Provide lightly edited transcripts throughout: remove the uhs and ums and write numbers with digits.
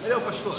Valeu, pastor.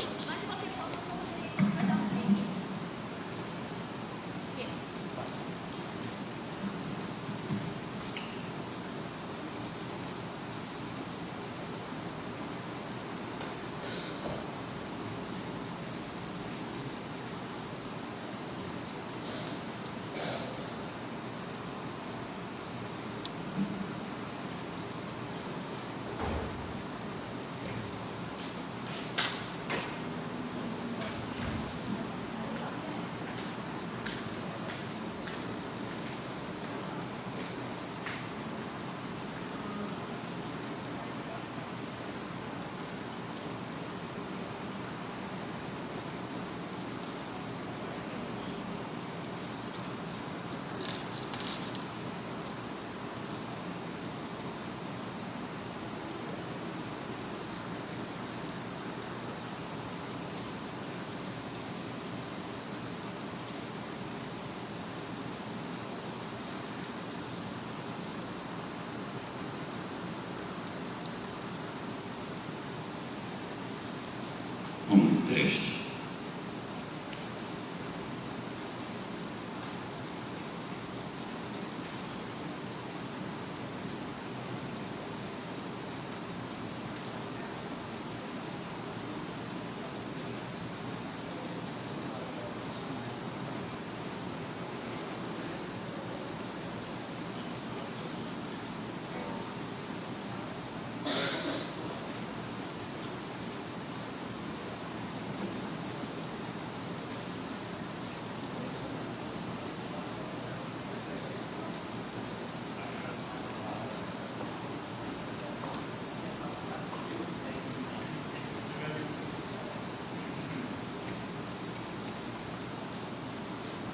Texto.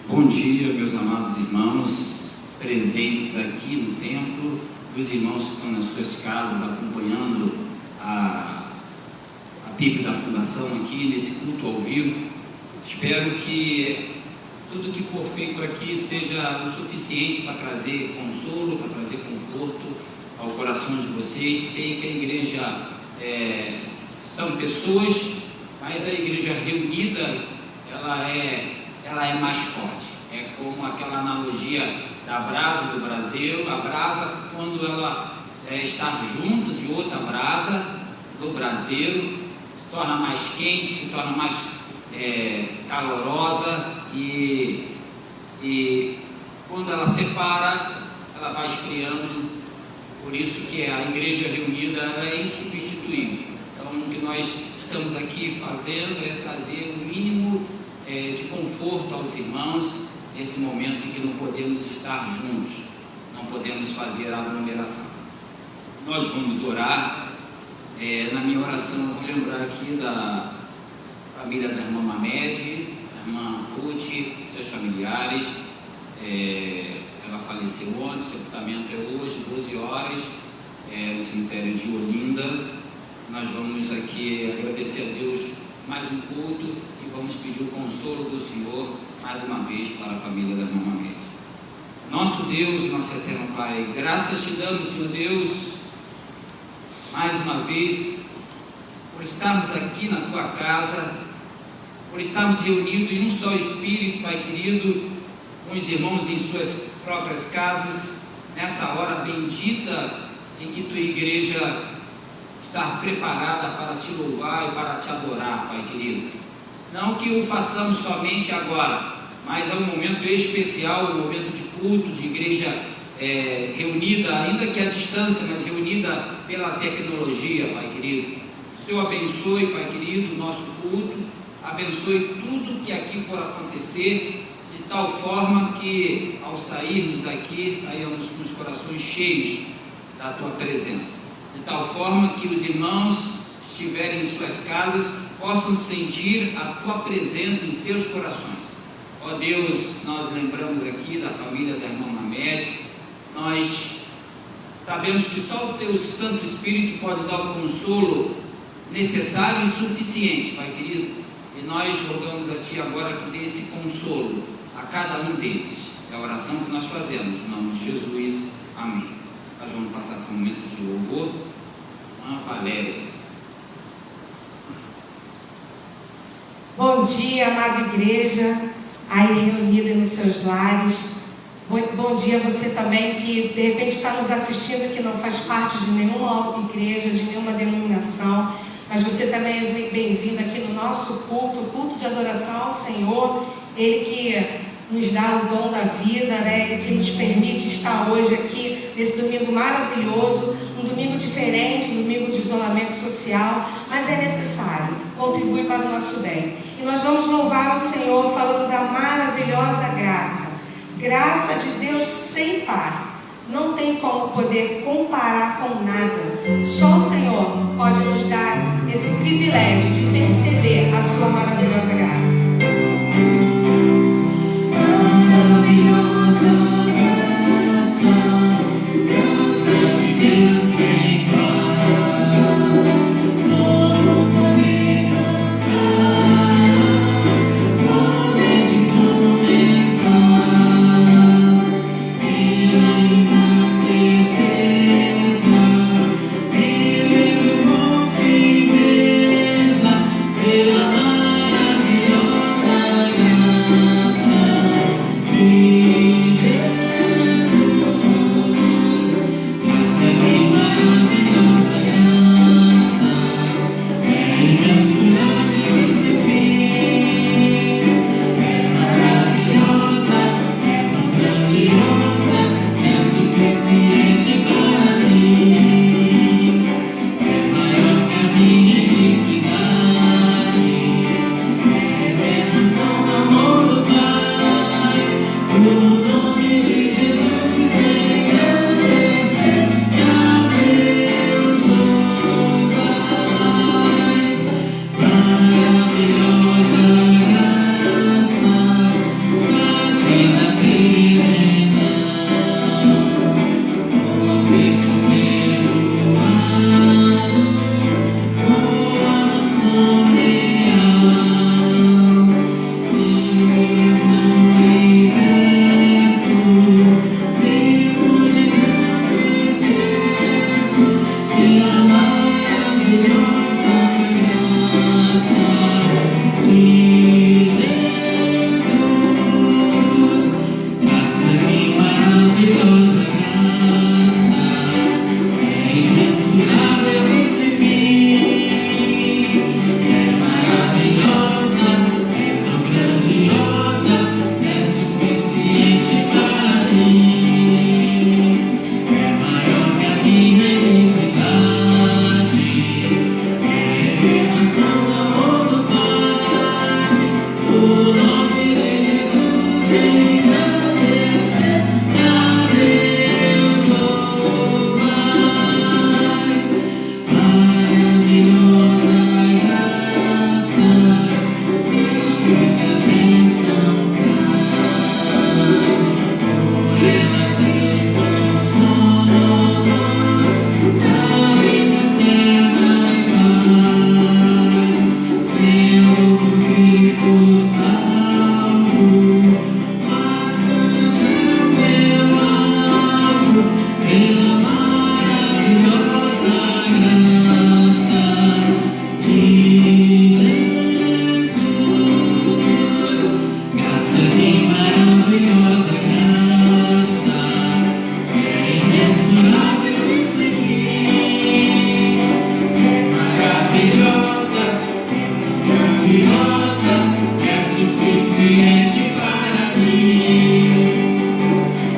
Bom dia, meus amados irmãos, presentes aqui no templo, os irmãos que estão nas suas casas acompanhando a Bíblia da Fundação aqui nesse culto ao vivo. Espero que tudo que for feito aqui seja o suficiente para trazer consolo, para trazer conforto ao coração de vocês. Sei que a igreja são pessoas, mas a igreja reunida ela é mais forte. É como aquela analogia da brasa do braseiro. A brasa, quando ela está junto de outra brasa do braseiro, se torna mais quente, se torna mais calorosa, e quando ela separa, ela vai esfriando. Por isso que a igreja reunida ela é insubstituível. Então, o que nós estamos aqui fazendo é trazer o mínimo de conforto aos irmãos nesse momento em que não podemos estar juntos, não podemos fazer a aglomeração. Nós vamos orar. Na minha oração eu vou lembrar aqui da família da irmã Mamed, da irmã Ruth, seus familiares. Ela faleceu ontem, sepultamento é hoje, 12 horas, no cemitério de Olinda. Nós vamos aqui agradecer a Deus mais um culto e vamos pedir o consolo do Senhor mais uma vez para a família da irmã Mamed. Nosso Deus, nosso eterno Pai, graças te damos, Senhor Deus, mais uma vez, por estarmos aqui na tua casa, por estarmos reunidos em um só Espírito, Pai querido, com os irmãos em suas próprias casas, nessa hora bendita em que tua igreja está preparada para te louvar e para te adorar, Pai querido. Não que o façamos somente agora, mas é um momento especial, um momento de culto, de igreja reunida, ainda que à distância, mas reunida pela tecnologia, Pai querido. O Senhor abençoe, Pai querido, o nosso culto, abençoe tudo que aqui for acontecer, de tal forma que ao sairmos daqui, saímos com os corações cheios da tua presença, de tal forma que os irmãos que estiverem em suas casas possam sentir a tua presença em seus corações. Ó Deus, nós lembramos aqui da família da irmã Mamed. Nós sabemos que só o teu Santo Espírito pode dar o consolo necessário e suficiente, Pai querido, e nós rogamos a ti agora que dê esse consolo a cada um deles. É a oração que nós fazemos, em nome de Jesus, amém. Nós vamos passar por um momento de louvor. Valéria. Bom dia, amada igreja, aí reunida nos seus lares. Bom dia a você também que de repente está nos assistindo, que não faz parte de nenhuma igreja, de nenhuma denominação, mas você também é bem-vindo aqui no nosso culto de adoração ao Senhor, Ele que nos dá o dom da vida, né? Ele que nos permite estar hoje aqui nesse domingo maravilhoso, um domingo diferente, um domingo de isolamento social, mas é necessário, contribui para o nosso bem. E nós vamos louvar o Senhor falando da maravilhosa graça de Deus sem par. Não tem como poder comparar com nada. Só o Senhor pode nos dar esse privilégio de perceber a sua maravilhosa graça. Maravilhosa graça de Deus sem par, como poder cantar, poder de começar, viver na certeza, viver com firmeza, pela maravilhosa graça de Jesus. Graça que maravilhosa graça, é imensurável e sem fim, é maravilhosa, é tão grandiosa, é suficiente para mim, é maior que a minha iniquidade, é revelação do amor do Pai. O nome de Jesus engrandece, a Deus louvai. Maravilhosa graça, faz vida plena, o Cristo perdoado, boa mansão real, visão liberto, livro de grande perto, pela maravilhosa graça de Jesus. Graça que maravilhosa graça, é imensurável e sem fim, é maravilhosa, é tão grandiosa, é suficiente para mim, é maior que a minha iniquidade, é revelação do amor do Pai. O nome de Jesus engrandece, a Deus louvai. Maravilhosa graça, muitas bênçãos traz, por ela Deus transforma, a vida eterna faz, sendo por Cristo salvo, faço do céu meu alvo, pela maravilhosa graça de Jesus. Graça que maravilhosa graça, é imensurável e sem fim, é maravilhosa, é grandiosa, é suficiente para mim,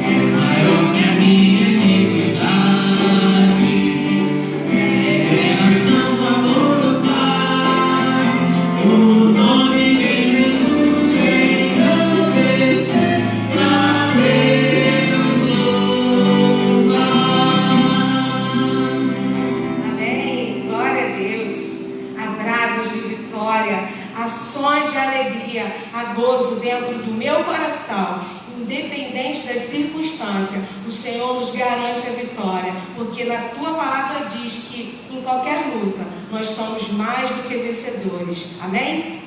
é maior que a minha iniquidade, é revelação do amor do Pai. O nome de Jesus engrandece, a Deus louvai. Amém, glória a Deus. Abrados de vitória, ações de alegria, há gozo dentro do meu coração. Independente das circunstâncias, o Senhor nos garante a vitória, porque na tua palavra diz que em qualquer luta nós somos mais do que vencedores. Amém?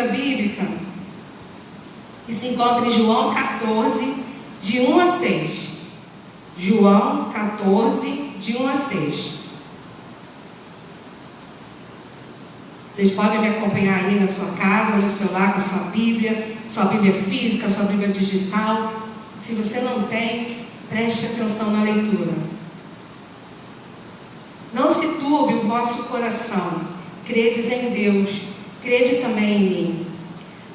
leitura bíblica que se encontra em João 14, de 1 a 6. João 14, de 1 a 6. Vocês podem me acompanhar aí na sua casa, no seu lar, com a sua Bíblia física, sua Bíblia digital. Se você não tem, preste atenção na leitura. Não se turbe o vosso coração, credes em Deus, crede também em mim.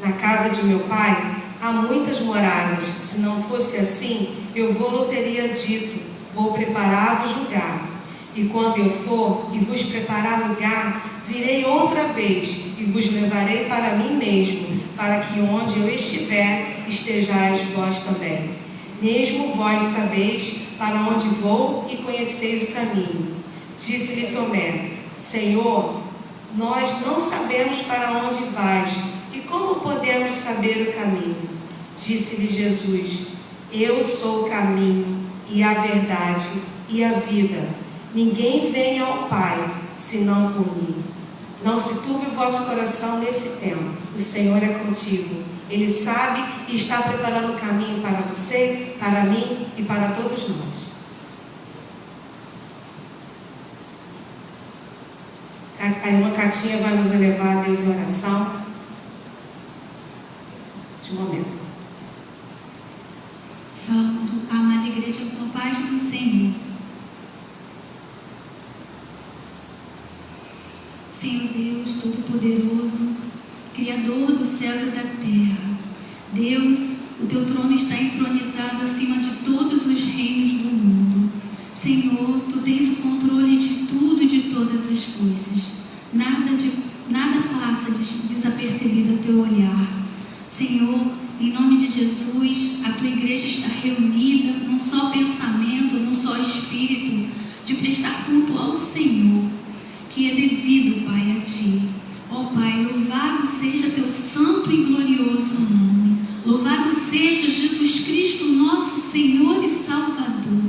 Na casa de meu Pai há muitas moradas, se não fosse assim, eu vou-lhe teria dito, vou preparar-vos lugar. E quando eu for e vos preparar lugar, virei outra vez e vos levarei para mim mesmo, para que onde eu estiver, estejais vós também. Mesmo vós sabeis para onde vou e conheceis o caminho. Disse-lhe Tomé: Senhor, nós não sabemos para onde vais, e como podemos saber o caminho? Disse-lhe Jesus: Eu sou o caminho e a verdade e a vida. Ninguém vem ao Pai, senão por mim. Não se turbe o vosso coração nesse tempo. O Senhor é contigo. Ele sabe e está preparando o caminho para você, para mim e para todos nós. A irmã Catinha vai nos elevar a Deus em oração. Neste momento. Saúdo a amada igreja com a paz do Senhor. Senhor Deus Todo-Poderoso, Criador dos céus e da terra, Deus, o teu trono está entronizado acima de todos os reinos do mundo. Senhor, tu tens o controle de tudo e de todas as coisas. Nada passa desapercebido ao teu olhar. Senhor, em nome de Jesus, a tua igreja está reunida num só pensamento, num só espírito, de prestar culto ao Senhor, que é devido, Pai, a Ti. Ó Pai, louvado seja Teu santo e glorioso nome. Louvado seja Jesus Cristo, nosso Senhor e Salvador.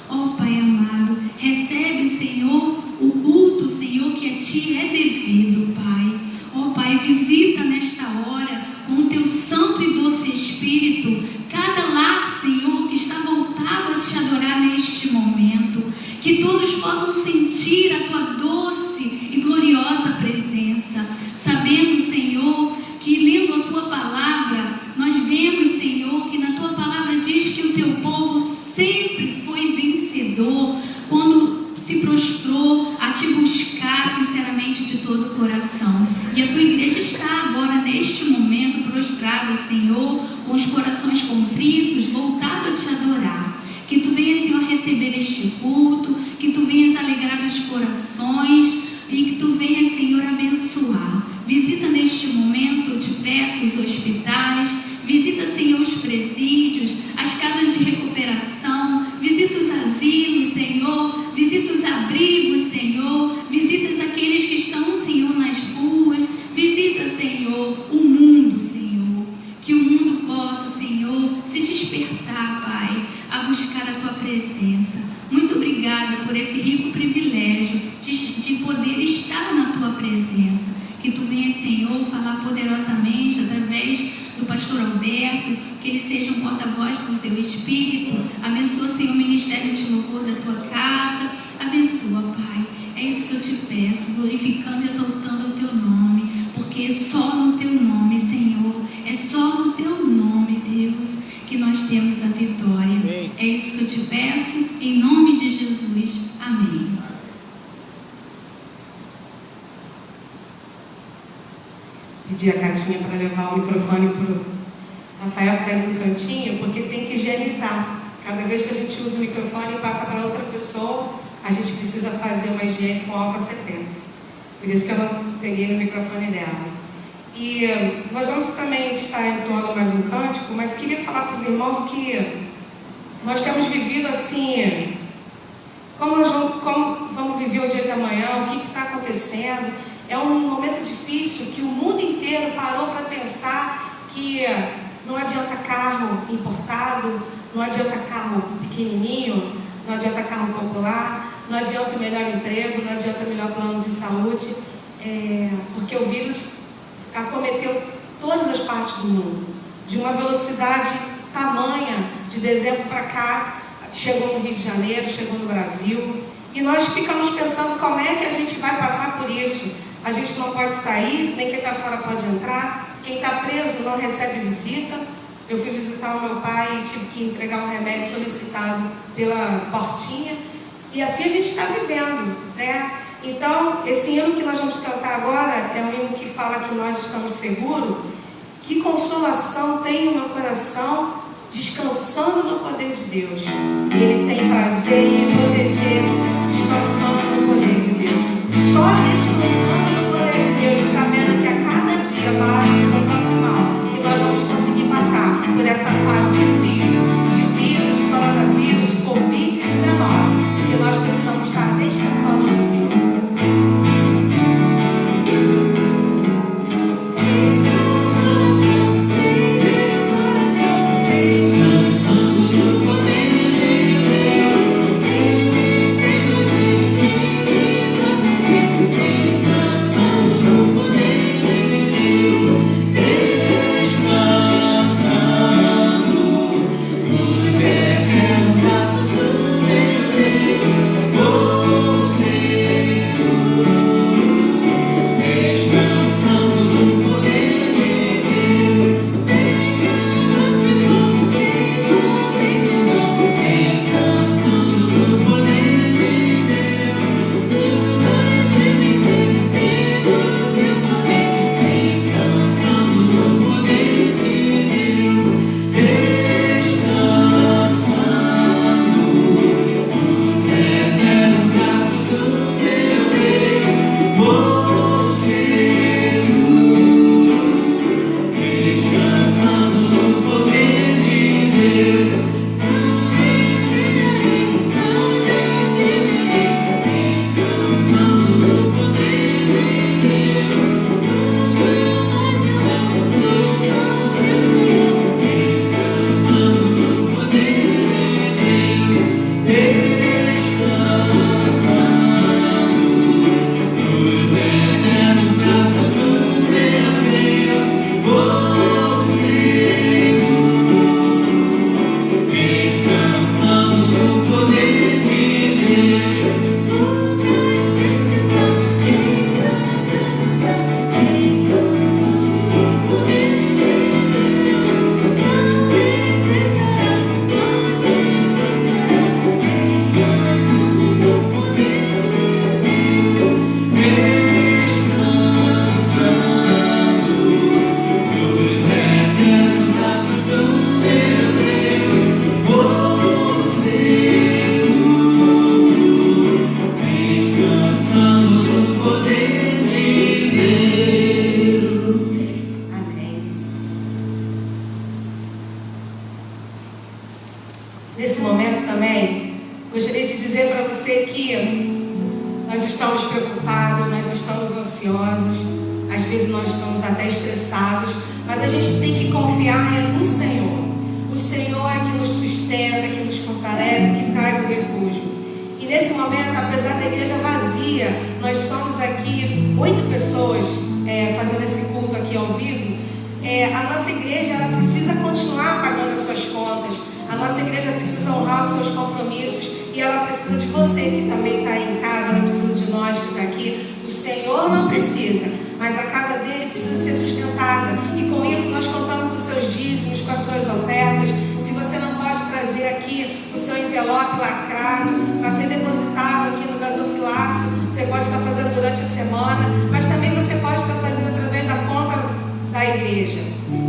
Ó Pai amado, recebe, Senhor, o culto, Senhor, que a Ti é devido, Pai. Ó Pai, visita nesta hora, com o Teu santo e doce Espírito, cada lar, Senhor, que está voltado a Te adorar neste momento. Que todos possam sentir a Tua doce e gloriosa presença, sabendo, Senhor, que lendo a Tua palavra, nós vemos, Senhor, que na Tua palavra diz que o Teu povo sempre foi vencedor quando se prostrou a Te buscar sinceramente de todo o coração. E a Tua igreja está agora, neste momento, prostrada, Senhor, com os corações contritos, voltado a Te adorar. Que Tu venhas, Senhor, receber este culto, que Tu venhas alegrar os corações e que Tu venhas, Senhor, abençoar. Visita neste momento, eu te peço, os hospitais, visita, Senhor, os presídios, as casas de recuperação, visita os asilos, Senhor, visita os abrigos, Senhor, visita aqueles que estão, Senhor, nas ruas, visita, Senhor, o mundo, Senhor, que o mundo possa, Senhor, se despertar, Pai, a buscar a Tua presença. Muito obrigada por esse rico privilégio de poder estar na Tua presença. Que Tu venha, Senhor, falar poderosamente através do pastor Alberto, que ele seja um porta-voz do Teu Espírito. Abençoa, Senhor, o ministério de louvor da Tua casa. Abençoa, Pai. É isso que eu te peço, glorificando e exaltando o Teu nome, porque é só no Teu nome, Senhor, é só no Teu nome, Deus, que nós temos a vitória. Amém. É isso que eu te peço, em nome de Jesus. Amém. Pedi a Catinha para levar o microfone para o Rafael, que está ali no cantinho, porque tem que higienizar. Cada vez que a gente usa o microfone e passa para outra pessoa, a gente precisa fazer uma higiene com álcool 70. Por isso que eu não peguei no microfone dela. E nós vamos também estar entoando mais um cântico, mas queria falar para os irmãos que nós temos vivido assim, como vamos viver o dia de amanhã, o que está acontecendo. É um momento difícil que o mundo inteiro parou para pensar que não adianta carro importado, não adianta carro pequenininho, não adianta carro popular, não adianta o melhor emprego, não adianta o melhor plano de saúde, porque o vírus acometeu todas as partes do mundo, de uma velocidade tamanha. De dezembro para cá, chegou no Rio de Janeiro, chegou no Brasil, e nós ficamos pensando como é que a gente vai passar por isso. A gente não pode sair, nem quem está fora pode entrar, quem está preso não recebe visita. Eu fui visitar o meu pai e tive que entregar um remédio solicitado pela portinha, e assim a gente está vivendo, né? Então, esse hino que nós vamos cantar agora é um hino que fala que nós estamos seguros. Que consolação tem no meu coração, descansando no poder de Deus. Ele tem prazer em me proteger, descansando no poder de Deus. Só descansando no poder de Deus, sabendo que a cada dia baixa o seu próprio mal, e nós vamos conseguir passar por essa fase difícil de vírus, de coronavírus, de Covid-19, que nós precisamos estar descansando no Senhor. Nesse momento também, gostaria de dizer para você que nós estamos preocupados, nós estamos ansiosos, às vezes nós estamos até estressados, mas a gente tem que confiar no Senhor. O Senhor é que nos sustenta, que nos fortalece, que traz o refúgio. E nesse momento, apesar da igreja vazia, nós somos aqui 8 pessoas fazendo esse culto aqui ao vivo. A nossa igreja ela precisa continuar pagando as suas contas. A nossa igreja precisa honrar os seus compromissos, e ela precisa de você que também está aí em casa, ela precisa de nós que está aqui. O Senhor não precisa, mas a casa dele precisa ser sustentada, e com isso nós contamos com os seus dízimos, com as suas ofertas. Se você não pode trazer aqui o seu envelope lacrado para ser depositado aqui no gasofilácio, você pode estar fazendo durante a semana, mas também você pode estar fazendo através da conta da igreja,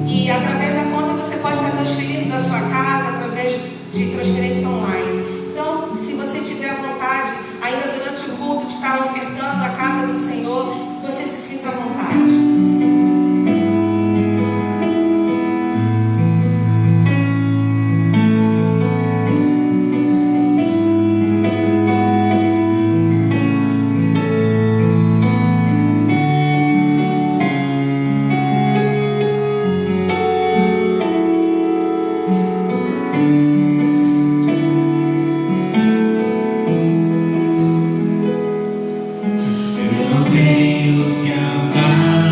e através da conta você pode estar transferindo da sua casa através de transferência online. Então, se você tiver vontade, ainda durante o culto, de estar ofertando a casa do Senhor, você se sinta à vontade. Eu não tenho que andar.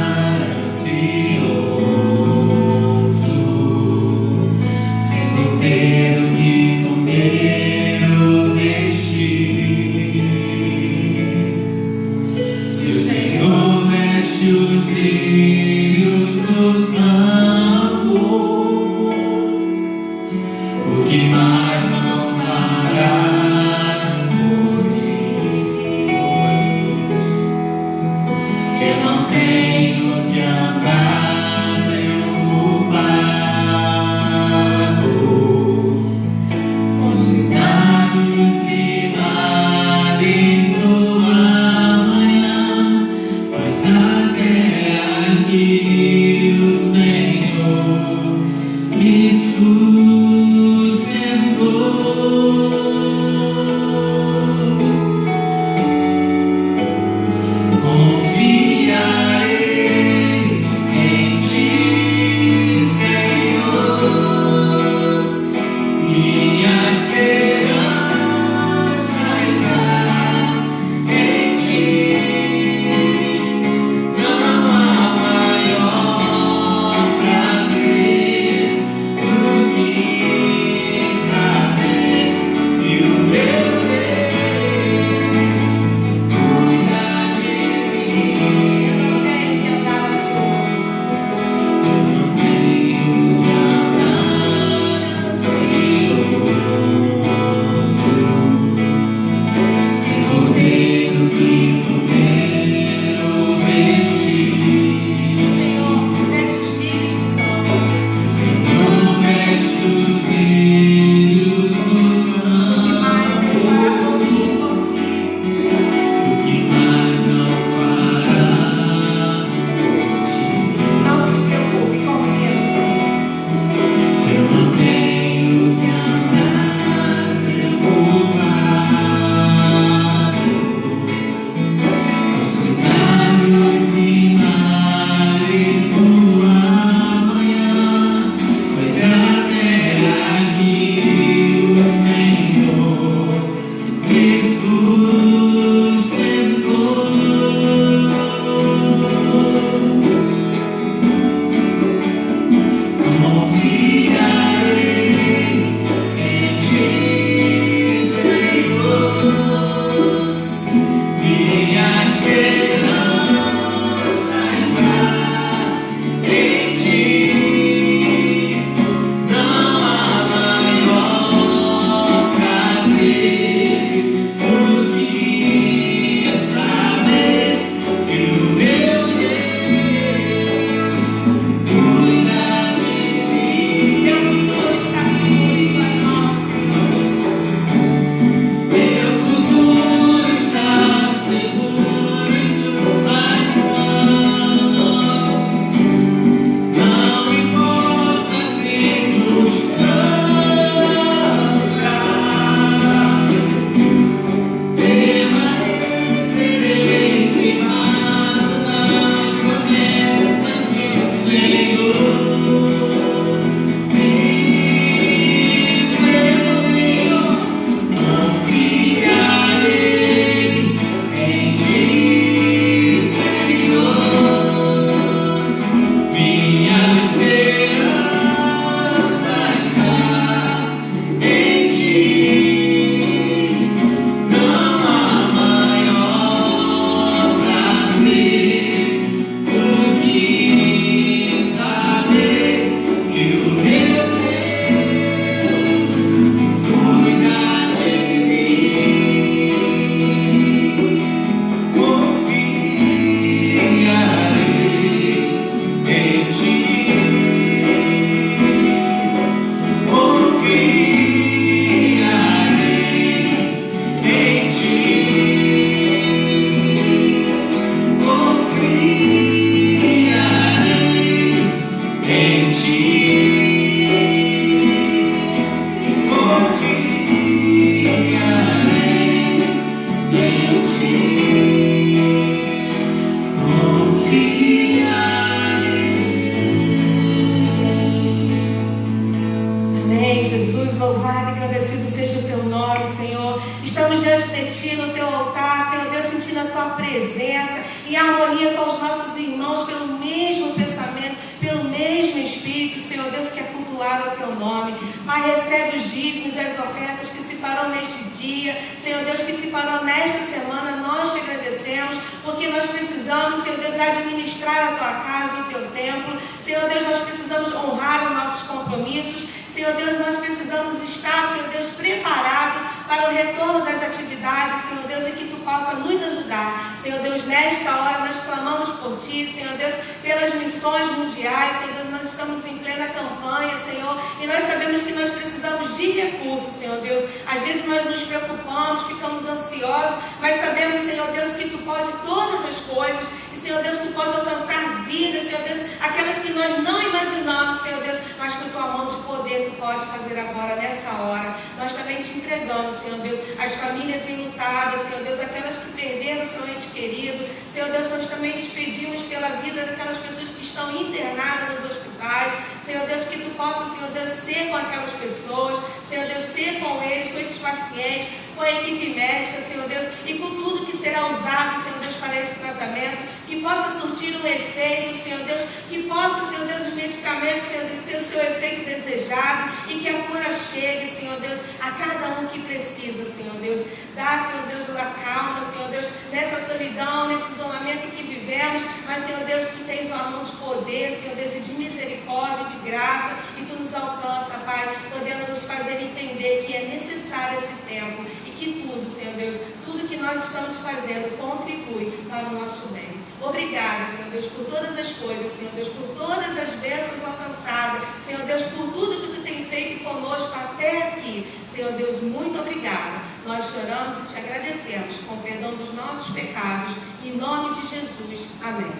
Amém, Jesus, louvado e agradecido seja o teu nome, Senhor. Estamos diante de ti no teu altar, Senhor Deus, sentindo a tua presença em harmonia com os nossos irmãos, pelo mesmo pensamento, pelo mesmo Espírito, Senhor Deus, que é cultuado ao teu nome. Pai, recebe os dízimos e as ofertas que se farão neste dia, Senhor Deus, que se farão nesta semana. Nós te agradecemos, porque nós precisamos, Senhor Deus, administrar a tua casa, o teu templo. Senhor Deus, nós precisamos honrar os nossos compromissos. Senhor Deus, nós precisamos estar, Senhor Deus, preparados para o retorno das atividades, Senhor Deus, e que tu possa nos ajudar. Senhor Deus, nesta hora nós clamamos por ti, Senhor Deus, pelas missões mundiais. Senhor Deus, nós estamos em plena campanha, Senhor, e nós sabemos que nós precisamos de recursos, Senhor Deus. Às vezes nós nos preocupamos, ficamos ansiosos, mas sabemos, Senhor Deus, que tu pode todas as coisas. Senhor Deus, tu pode alcançar vidas, Senhor Deus, aquelas que nós não imaginamos, Senhor Deus, mas com tua mão de poder tu pode fazer agora, nessa hora. Nós também te entregamos, Senhor Deus, as famílias enlutadas, Senhor Deus, aquelas que perderam seu ente querido. Senhor Deus, nós também te pedimos pela vida daquelas pessoas que estão internadas nos hospitais. Senhor Deus, que tu possa, Senhor Deus, ser com aquelas pessoas, Senhor Deus, ser com eles, com esses pacientes, com a equipe médica, Senhor Deus, e com tudo que será usado, Senhor Deus, para esse tratamento, que possa surtir um efeito, Senhor Deus, que possa, Senhor Deus, os medicamentos, Senhor Deus, ter o seu efeito desejado e que a cura chegue, Senhor Deus, a cada um que precisa, Senhor Deus. Dá, Senhor Deus, a calma, Senhor Deus, nessa solidão, nesse isolamento em que vivemos, mas, Senhor Deus, tu tens uma mão de poder, Senhor Deus, e de misericórdia, de graça, e tu nos alcança, Pai, podendo nos fazer entender que é necessário esse tempo e que tudo, Senhor Deus, tudo que nós estamos fazendo contribui para o nosso bem. Obrigada, Senhor Deus, por todas as coisas, Senhor Deus, por todas as bênçãos alcançadas, Senhor Deus, por tudo que tu tem feito conosco até aqui. Senhor Deus, muito obrigada. Nós choramos e te agradecemos com o perdão dos nossos pecados. Em nome de Jesus. Amém.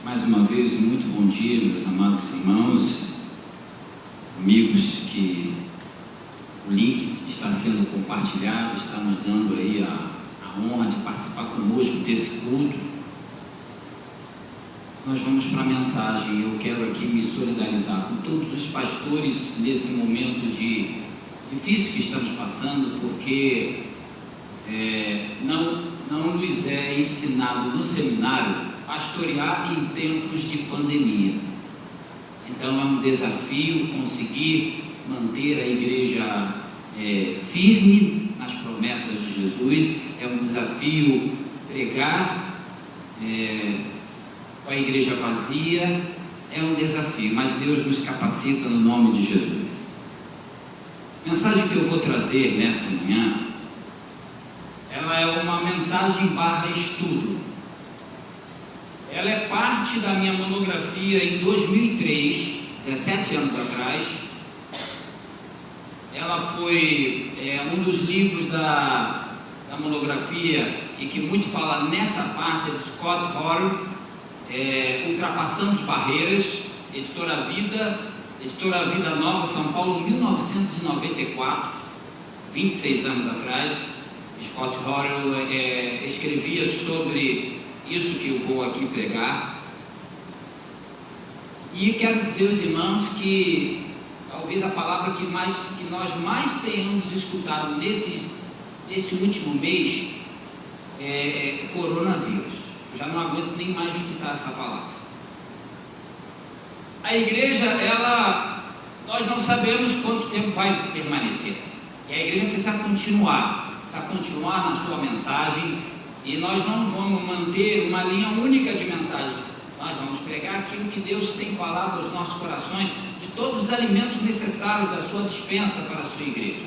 Mais uma vez, muito bom dia, meus amados irmãos, amigos, que o link está sendo compartilhado, está nos dando aí a honra de participar conosco desse culto. Nós vamos para a mensagem. Eu quero aqui me solidarizar com todos os pastores nesse momento difícil que estamos passando, porque não nos é ensinado no seminário pastorear em tempos de pandemia. Então é um desafio conseguir manter a igreja firme nas promessas de Jesus, é um desafio pregar com a igreja vazia, é um desafio, mas Deus nos capacita no nome de Jesus. A mensagem que eu vou trazer nessa manhã, ela é uma mensagem / estudo. Ela é parte da minha monografia em 2003, 17 anos atrás. Ela foi um dos livros da monografia e que muito fala nessa parte, é de Scott Horrell, Ultrapassando Barreiras, Editora Vida Nova, São Paulo, 1994, 26 anos atrás. Scott Horrell escrevia sobre isso que eu vou aqui pregar. E quero dizer aos irmãos que talvez a palavra que nós mais tenhamos escutado nesse último mês é coronavírus. Eu já não aguento nem mais escutar essa palavra. A igreja, nós não sabemos quanto tempo vai permanecer. E a igreja precisa continuar na sua mensagem, E nós não vamos manter uma linha única de mensagem. Nós vamos pregar aquilo que Deus tem falado aos nossos corações, de todos os alimentos necessários da sua dispensa para a sua igreja.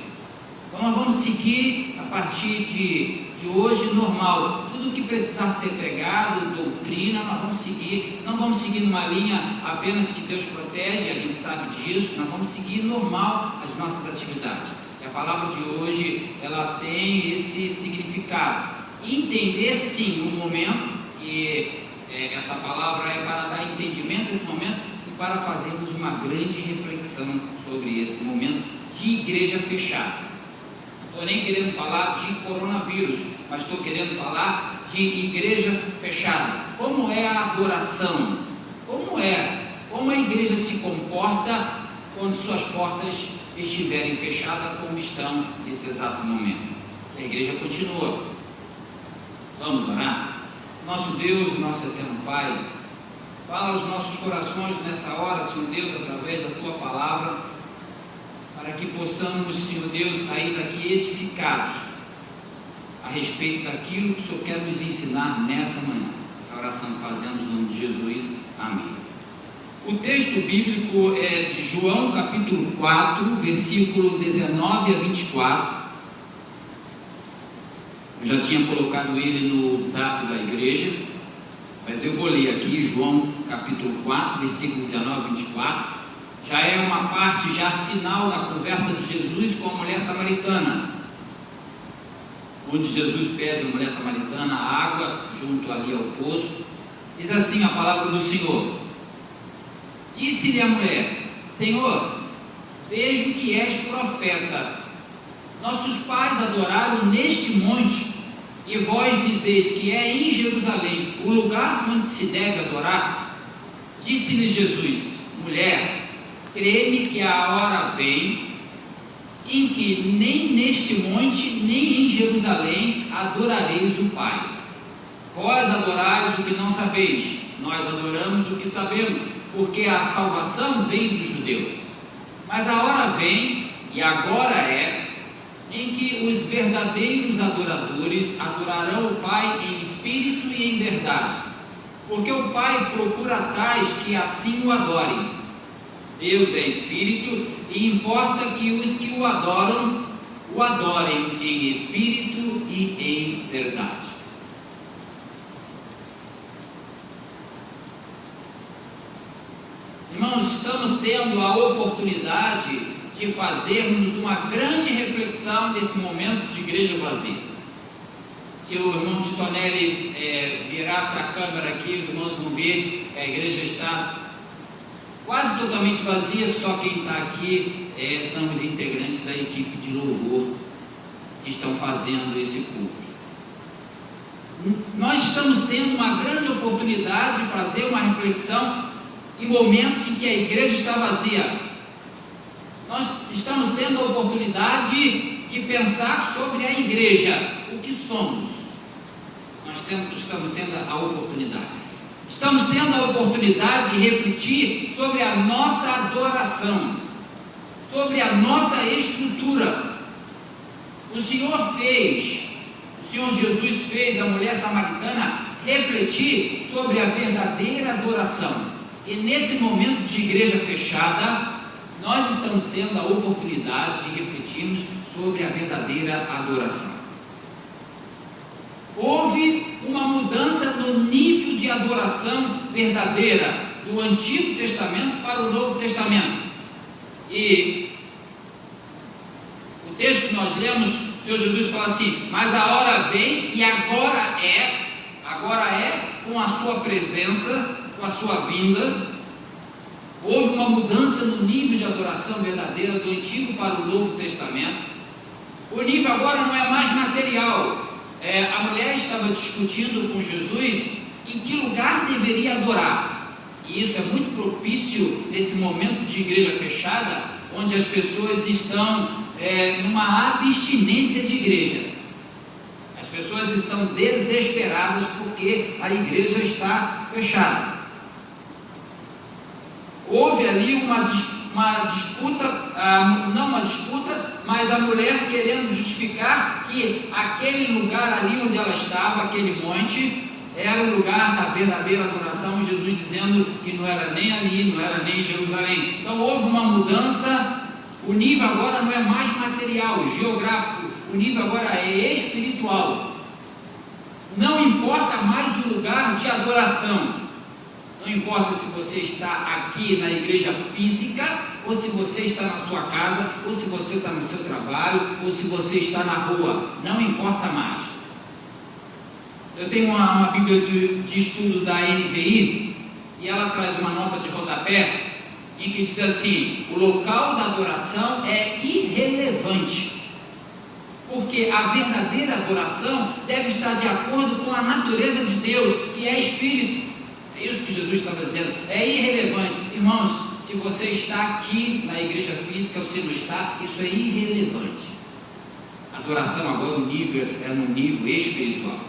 Então nós vamos seguir a partir de hoje normal. Tudo que precisar ser pregado, doutrina, nós vamos seguir. Não vamos seguir numa linha apenas que Deus protege, a gente sabe disso. Nós vamos seguir normal as nossas atividades. E a palavra de hoje, ela tem esse significado. Entender sim o momento, que essa palavra é para dar entendimento a esse momento e para fazermos uma grande reflexão sobre esse momento de igreja fechada. Não estou nem querendo falar de coronavírus, mas estou querendo falar de igrejas fechadas. Como é a adoração? Como a igreja se comporta quando suas portas estiverem fechadas, como estão nesse exato momento? A igreja continua. Vamos orar? Nosso Deus, nosso eterno Pai, fala aos nossos corações nessa hora, Senhor Deus, através da Tua palavra, para que possamos, Senhor Deus, sair daqui edificados a respeito daquilo que o Senhor quer nos ensinar nessa manhã. A oração que fazemos no nome de Jesus. Amém. O texto bíblico é de João capítulo 4, versículo 19 a 24. Eu já tinha colocado ele no zap da igreja, mas eu vou ler aqui João capítulo 4, versículo 19 a 24. Já é uma parte já final da conversa de Jesus com a mulher samaritana, onde Jesus pede à mulher samaritana água junto ali ao poço. Diz assim a palavra do Senhor: disse-lhe a mulher: Senhor, vejo que és profeta. Nossos pais adoraram neste monte, e vós dizeis que é em Jerusalém o lugar onde se deve adorar. Disse-lhe Jesus: mulher, crê-me que a hora vem em que nem neste monte, nem em Jerusalém adorareis o Pai. Vós adorais o que não sabeis, nós adoramos o que sabemos, porque a salvação vem dos judeus. Mas a hora vem, e agora é, em que os verdadeiros adoradores adorarão o Pai em espírito e em verdade, porque o Pai procura tais que assim o adorem. Deus é espírito, e importa que os que o adoram, o adorem em espírito e em verdade. Irmãos, estamos tendo a oportunidade de fazermos uma grande reflexão nesse momento de igreja vazia. Se o irmão Titonelli virasse a câmera aqui, os irmãos vão ver que a igreja está quase totalmente vazia. Só quem está aqui são os integrantes da equipe de louvor que estão fazendo esse culto. Nós estamos tendo uma grande oportunidade de fazer uma reflexão em momentos em que a igreja está vazia. Nós estamos tendo a oportunidade de pensar sobre a igreja, o que somos. Estamos tendo a oportunidade. Estamos tendo a oportunidade de refletir sobre a nossa adoração, sobre a nossa estrutura. O Senhor Jesus fez a mulher samaritana refletir sobre a verdadeira adoração. E nesse momento de igreja fechada, nós estamos tendo a oportunidade de refletirmos sobre a verdadeira adoração. Houve uma mudança no nível de adoração verdadeira do Antigo Testamento para o Novo Testamento. E o texto que nós lemos, o Senhor Jesus fala assim: mas a hora vem, e agora é com a sua presença, com a sua vinda. Houve uma mudança no nível de adoração verdadeira do Antigo para o Novo Testamento. O nível agora não é mais material. A mulher estava discutindo com Jesus em que lugar deveria adorar. E isso é muito propício nesse momento de igreja fechada, onde as pessoas estão numa abstinência de igreja. As pessoas estão desesperadas porque a igreja está fechada. Houve ali uma disputa, não uma disputa, mas a mulher querendo justificar que aquele lugar ali onde ela estava, aquele monte, era o lugar da verdadeira adoração, Jesus dizendo que não era nem ali, não era nem em Jerusalém. Então houve uma mudança, o nível agora não é mais material, geográfico, o nível agora é espiritual. Não importa mais o lugar de adoração. Não importa se você está aqui na igreja física, ou se você está na sua casa, ou se você está no seu trabalho, ou se você está na rua. Não importa mais. Eu tenho uma Bíblia de estudo da NVI, e ela traz uma nota de rodapé, em que diz assim: o local da adoração é irrelevante, porque a verdadeira adoração deve estar de acordo com a natureza de Deus, que é Espírito. É isso que Jesus estava dizendo, é irrelevante. Irmãos, se você está aqui na igreja física ou se não está, isso é irrelevante. A adoração agora é no nível espiritual,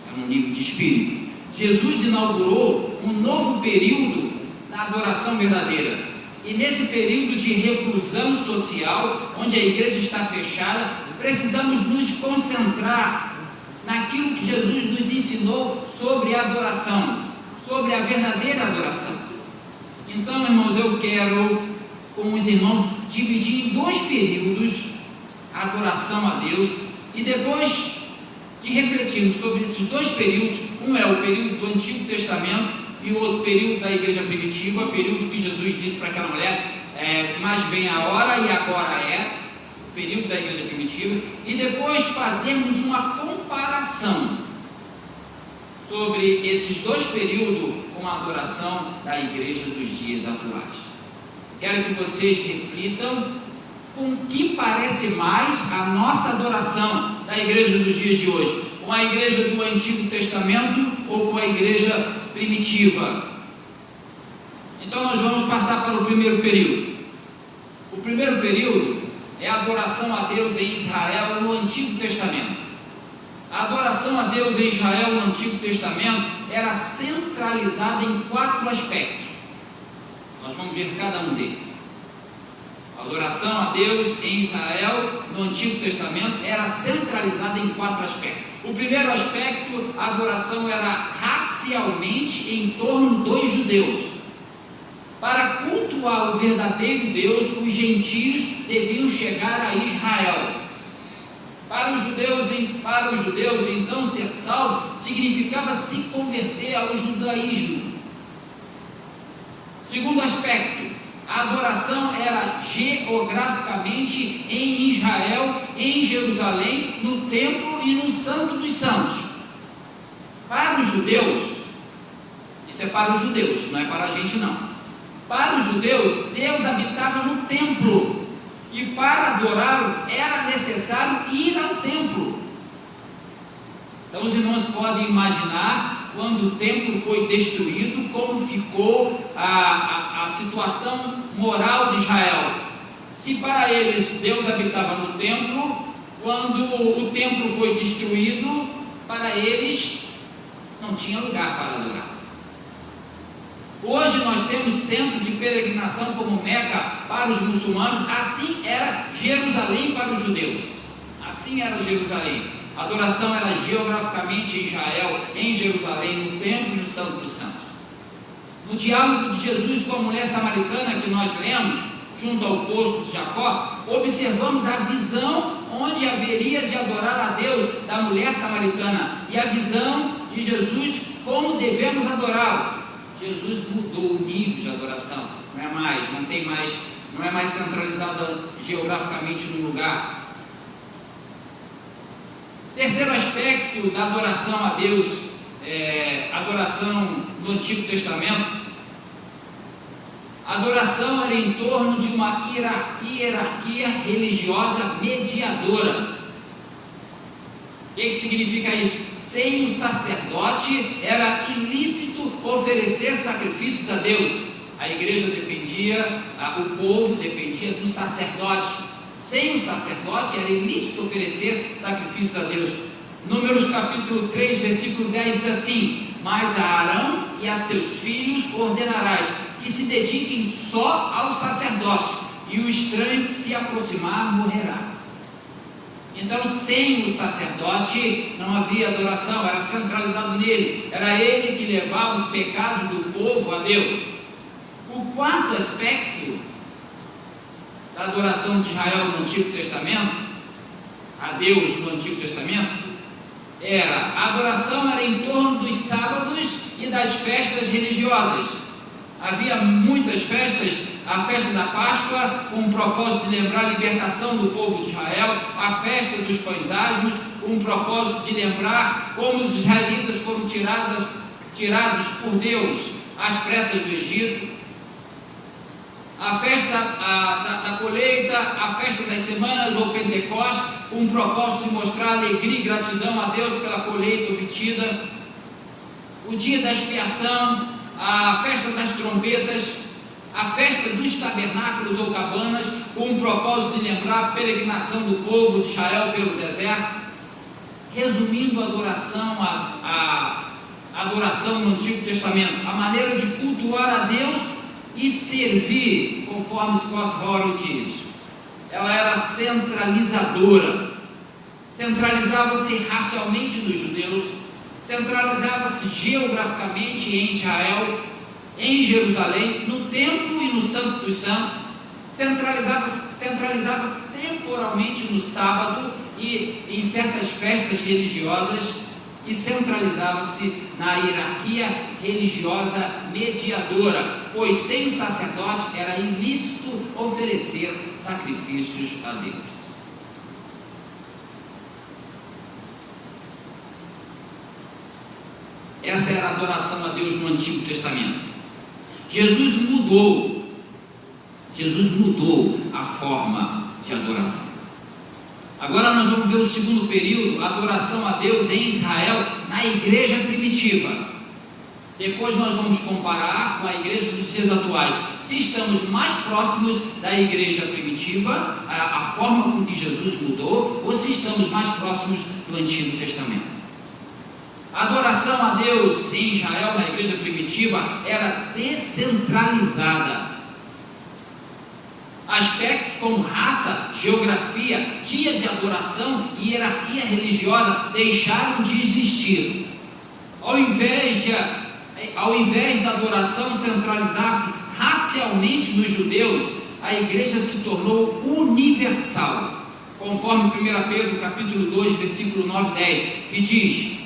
é no nível de Espírito. Jesus inaugurou um novo período na adoração verdadeira. E nesse período de reclusão social, onde a igreja está fechada, precisamos nos concentrar naquilo que Jesus nos ensinou sobre a adoração, sobre a verdadeira adoração. Então, irmãos, eu quero, com os irmãos, dividir em 2 períodos a adoração a Deus, e depois de refletirmos sobre esses 2 períodos, um é o período do Antigo Testamento e o outro período da igreja primitiva, período que Jesus disse para aquela mulher, mas vem a hora e agora é, o período da igreja primitiva, e depois fazermos uma comparação sobre esses 2 períodos com a adoração da igreja dos dias atuais. Quero que vocês reflitam com o que parece mais a nossa adoração da igreja dos dias de hoje, com a igreja do Antigo Testamento ou com a igreja primitiva. Então nós vamos passar para o primeiro período. O primeiro período é a adoração a Deus em Israel no Antigo Testamento. A adoração a Deus em Israel no Antigo Testamento era centralizada em 4 aspectos. Nós vamos ver cada um deles. A adoração a Deus em Israel no Antigo Testamento era centralizada em 4 aspectos. O primeiro aspecto, a adoração era racialmente em torno dos judeus. Para cultuar o verdadeiro Deus, os gentios deviam chegar a Israel. Para os judeus, então, ser salvo significava se converter ao judaísmo. Segundo aspecto, a adoração era geograficamente em Israel, em Jerusalém, no templo e no Santo dos Santos. Para os judeus, isso é para os judeus, não é para a gente não. Para os judeus, Deus habitava no templo. E para adorá-lo era necessário ir ao templo. Então os irmãos podem imaginar quando o templo foi destruído, como ficou a situação moral de Israel. Se para eles Deus habitava no templo, quando o templo foi destruído, para eles não tinha lugar para adorar. Hoje nós temos centro de peregrinação como Meca para os muçulmanos, assim era Jerusalém para os judeus. Assim era Jerusalém. A adoração era geograficamente em Israel, em Jerusalém, no templo e no Santo dos Santos. No diálogo de Jesus com a mulher samaritana que nós lemos, junto ao poço de Jacó, observamos a visão onde haveria de adorar a Deus da mulher samaritana e a visão de Jesus como devemos adorá-lo. Jesus mudou o nível de adoração, não é mais centralizada geograficamente no lugar. Terceiro aspecto da adoração a Deus, adoração no Antigo Testamento. A adoração era em torno de uma hierarquia religiosa mediadora. O que significa isso? Sem o sacerdote era ilícito oferecer sacrifícios a Deus. A igreja dependia, o povo dependia do sacerdote. Sem o sacerdote era ilícito oferecer sacrifícios a Deus. Números capítulo 3, versículo 10 diz assim: mas a Arão e a seus filhos ordenarás que se dediquem só ao sacerdócio, e o estranho que se aproximar morrerá. Então, sem o sacerdote não havia adoração, era centralizado nele, era ele que levava os pecados do povo a Deus. O quarto aspecto da adoração de Israel no Antigo Testamento, a Deus no Antigo Testamento, a adoração era em torno dos sábados e das festas religiosas. Havia muitas festas, a festa da Páscoa, com o propósito de lembrar a libertação do povo de Israel, a festa dos pães asmos, com o propósito de lembrar como os israelitas foram tirados por Deus às pressas do Egito, a festa da colheita, a festa das semanas ou Pentecostes, com o propósito de mostrar alegria e gratidão a Deus pela colheita obtida, o dia da expiação, a festa das trombetas, a festa dos tabernáculos ou cabanas, com o propósito de lembrar a peregrinação do povo de Israel pelo deserto. Resumindo a adoração no Antigo Testamento, a maneira de cultuar a Deus e servir, conforme Scott Horrell diz. Ela era centralizadora, centralizava-se racialmente nos judeus, centralizava-se geograficamente em Israel, em Jerusalém, no templo e no Santo dos Santos, centralizava-se temporalmente no sábado e em certas festas religiosas, e centralizava-se na hierarquia religiosa mediadora, pois sem o sacerdote era ilícito oferecer sacrifícios a Deus. Essa era a adoração a Deus no Antigo Testamento. Jesus mudou a forma de adoração. Agora nós vamos ver o segundo período, a adoração a Deus em Israel, na igreja primitiva. Depois nós vamos comparar com a igreja dos dias atuais, se estamos mais próximos da igreja primitiva, a forma com que Jesus mudou, ou se estamos mais próximos do Antigo Testamento. A adoração a Deus em Israel, na igreja primitiva, era descentralizada. Aspectos como raça, geografia, dia de adoração e hierarquia religiosa deixaram de existir. Ao invés da adoração centralizar-se racialmente nos judeus, a igreja se tornou universal, conforme 1 Pedro capítulo 2, versículo 9 e 10, que diz: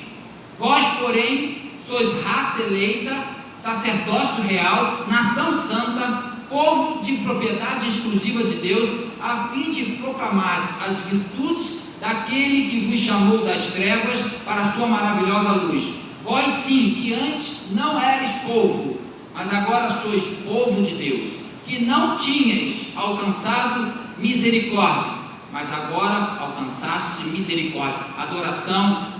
vós, porém, sois raça eleita, sacerdócio real, nação santa, povo de propriedade exclusiva de Deus, a fim de proclamar as virtudes daquele que vos chamou das trevas para a sua maravilhosa luz. Vós sim, que antes não erais povo, mas agora sois povo de Deus, que não tinhas alcançado misericórdia, mas agora alcançaste misericórdia. A adoração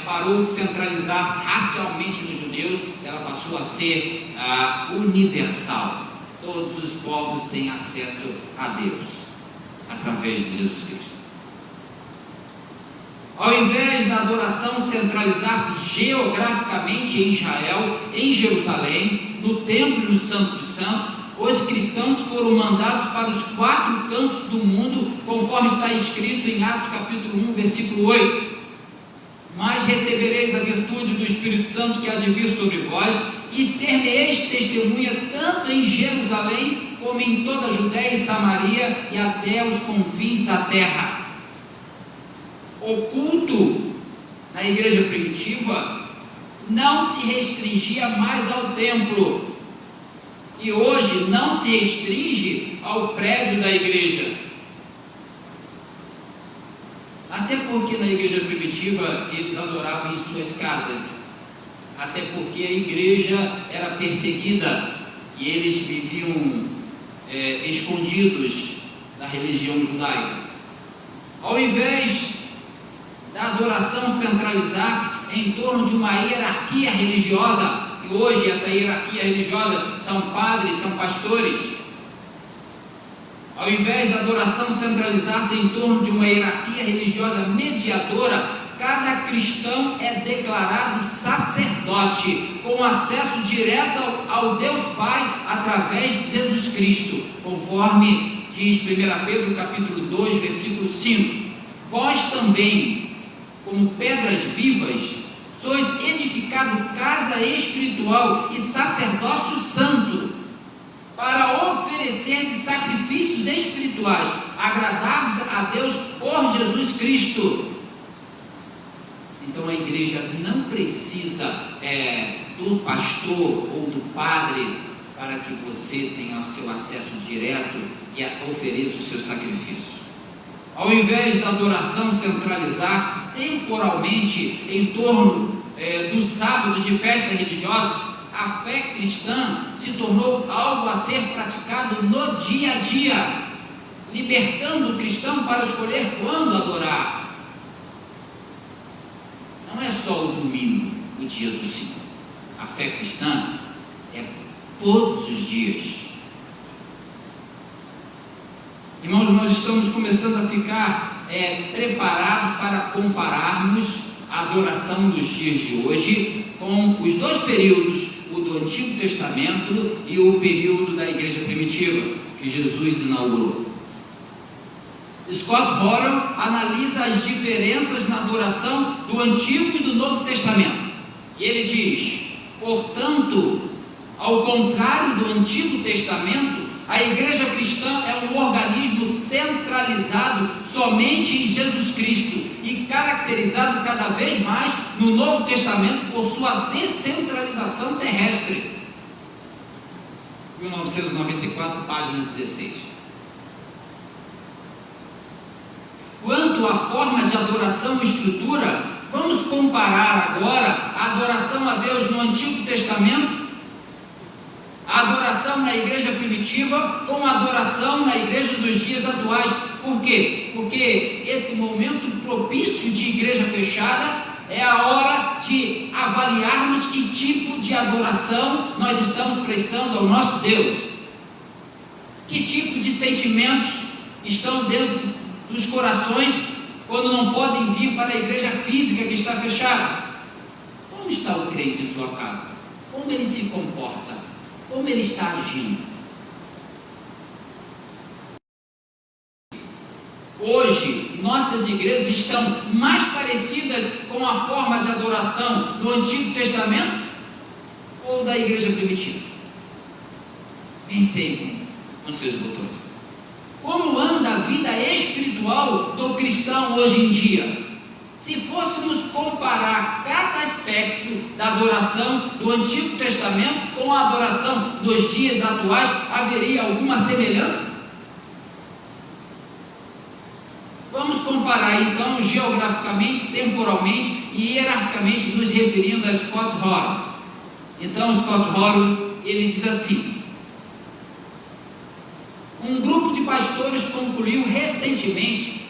parou de centralizar-se racialmente nos judeus, ela passou a ser universal. Todos os povos têm acesso a Deus através de Jesus Cristo. Ao invés da adoração centralizar-se geograficamente em Israel, em Jerusalém, no templo e no Santo dos Santos, os cristãos foram mandados para os 4 cantos do mundo, conforme está escrito em Atos capítulo 1, versículo 8. Mas recebereis a virtude do Espírito Santo que há de vir sobre vós, e ser-me-eis testemunha tanto em Jerusalém, como em toda a Judéia e Samaria, e até os confins da terra. O culto na igreja primitiva não se restringia mais ao templo, e hoje não se restringe ao prédio da igreja. Até porque na igreja primitiva eles adoravam em suas casas, até porque a igreja era perseguida e eles viviam escondidos da religião judaica. Ao invés da adoração centralizar-se em torno de uma hierarquia religiosa, e hoje essa hierarquia religiosa são padres, são pastores, ao invés da adoração centralizar-se em torno de uma hierarquia religiosa mediadora, cada cristão é declarado sacerdote sacerdote com acesso direto ao Deus Pai através de Jesus Cristo, conforme diz 1 Pedro capítulo 2, versículo 5. Vós também, como pedras vivas, sois edificado casa espiritual e sacerdócio santo, para oferecer sacrifícios espirituais agradáveis a Deus por Jesus Cristo. Então a igreja não precisa do pastor ou do padre para que você tenha o seu acesso direto e ofereça o seu sacrifício. Ao invés da adoração centralizar-se temporalmente em torno do sábado de festas religiosas, a fé cristã se tornou algo a ser praticado no dia a dia, libertando o cristão para escolher quando adorar. Não é só o domingo, o dia do Senhor. A fé cristã é todos os dias. Irmãos, nós estamos começando a ficar preparados para compararmos a adoração dos dias de hoje com os dois períodos, o do Antigo Testamento e o período da igreja primitiva, que Jesus inaugurou. Scott Horrell analisa as diferenças na adoração do Antigo e do Novo Testamento. E ele diz: portanto, ao contrário do Antigo Testamento, a igreja cristã é um organismo centralizado somente em Jesus Cristo e caracterizado cada vez mais no Novo Testamento por sua descentralização terrestre. 1994, página 16. Quanto à forma de adoração e estrutura, vamos comparar agora a adoração a Deus no Antigo Testamento, a adoração na igreja primitiva com a adoração na igreja dos dias atuais. Por quê? Porque esse momento propício de igreja fechada é a hora de avaliarmos que tipo de adoração nós estamos prestando ao nosso Deus. Que tipo de sentimentos estão dentro dos corações quando não podem vir para a igreja física que está fechada? Como está o crente em sua casa? Como ele se comporta? Como ele está agindo? Hoje, nossas igrejas estão mais parecidas com a forma de adoração do Antigo Testamento ou da igreja primitiva? Pensei nos seus botões. Como anda a vida espiritual do cristão hoje em dia? Se fôssemos comparar cada aspecto da adoração do Antigo Testamento com a adoração dos dias atuais, haveria alguma semelhança? Vamos comparar então geograficamente, temporalmente e hierarquicamente, nos referindo a Scott Horrell. Então Scott Horrell, ele diz assim: um grupo de pastores concluiu recentemente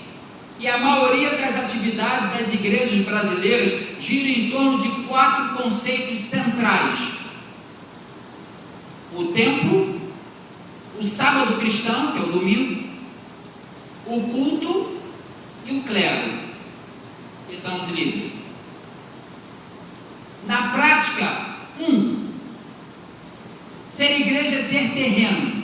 que a maioria das atividades das igrejas brasileiras gira em torno de 4 conceitos centrais: o templo, o sábado cristão, que é o domingo, o culto e o clero, que são os líderes. Na prática, ser igreja é ter terreno,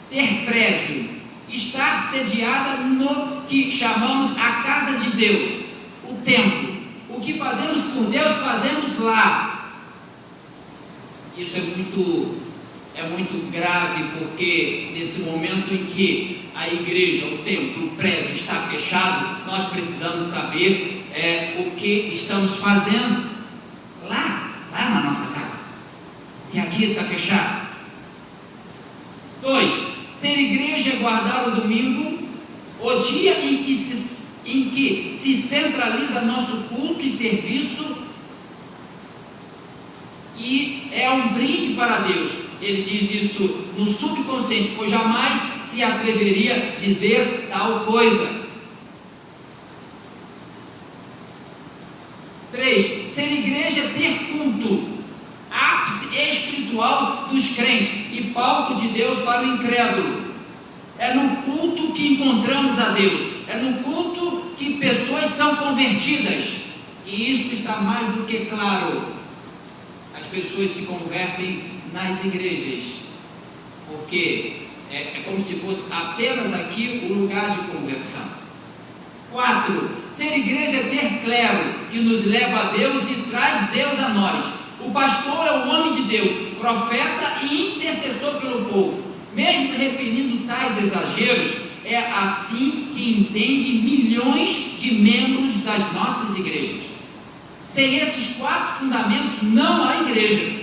ter prédio, estar sediada no que chamamos a casa de Deus, o templo. O que fazemos por Deus, fazemos lá. Isso é muito grave, porque nesse momento em que a igreja, o templo, o prédio está fechado, nós precisamos saber o que estamos fazendo lá na nossa casa. E aqui está fechado. 2. Ser igreja é guardar o domingo, o dia em que se centraliza nosso culto e serviço, e é um brinde para Deus. Ele diz isso no subconsciente, pois jamais se atreveria a dizer tal coisa. 3. Ser igreja é ter culto, ápice espiritual dos crentes e palco de Deus para o incrédulo. É no culto que encontramos a Deus, é no culto que pessoas são convertidas. E isso está mais do que claro. As pessoas se convertem nas igrejas, porque é como se fosse apenas aqui o lugar de conversão. 4. Ser igreja é ter clero, que nos leva a Deus e traz Deus a nós. O pastor é o homem de Deus, profeta e intercessor pelo povo. Mesmo repelindo tais exageros, é assim que entende milhões de membros das nossas igrejas. Sem esses 4 fundamentos, não há igreja.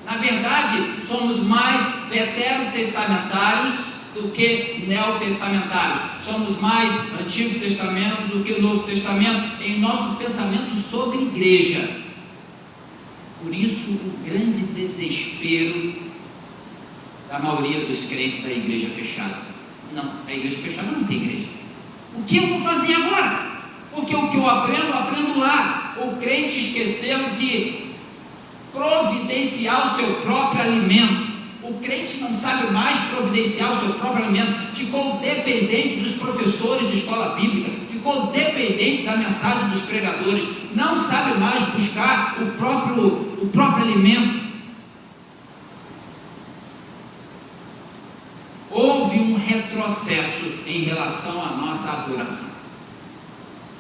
Na verdade, somos mais veterotestamentários do que neotestamentários. Somos mais Antigo Testamento do que o Novo Testamento em nosso pensamento sobre igreja. Por isso, o grande desespero da maioria dos crentes da igreja fechada. Não, a igreja fechada não tem igreja. O que eu vou fazer agora? Porque o que eu aprendo lá. O crente esqueceu de providenciar o seu próprio alimento. O crente não sabe mais providenciar o seu próprio alimento. Ficou dependente dos professores de escola bíblica. Ficou dependente da mensagem dos pregadores. Não sabe mais buscar o próprio alimento. Houve um retrocesso em relação à nossa adoração.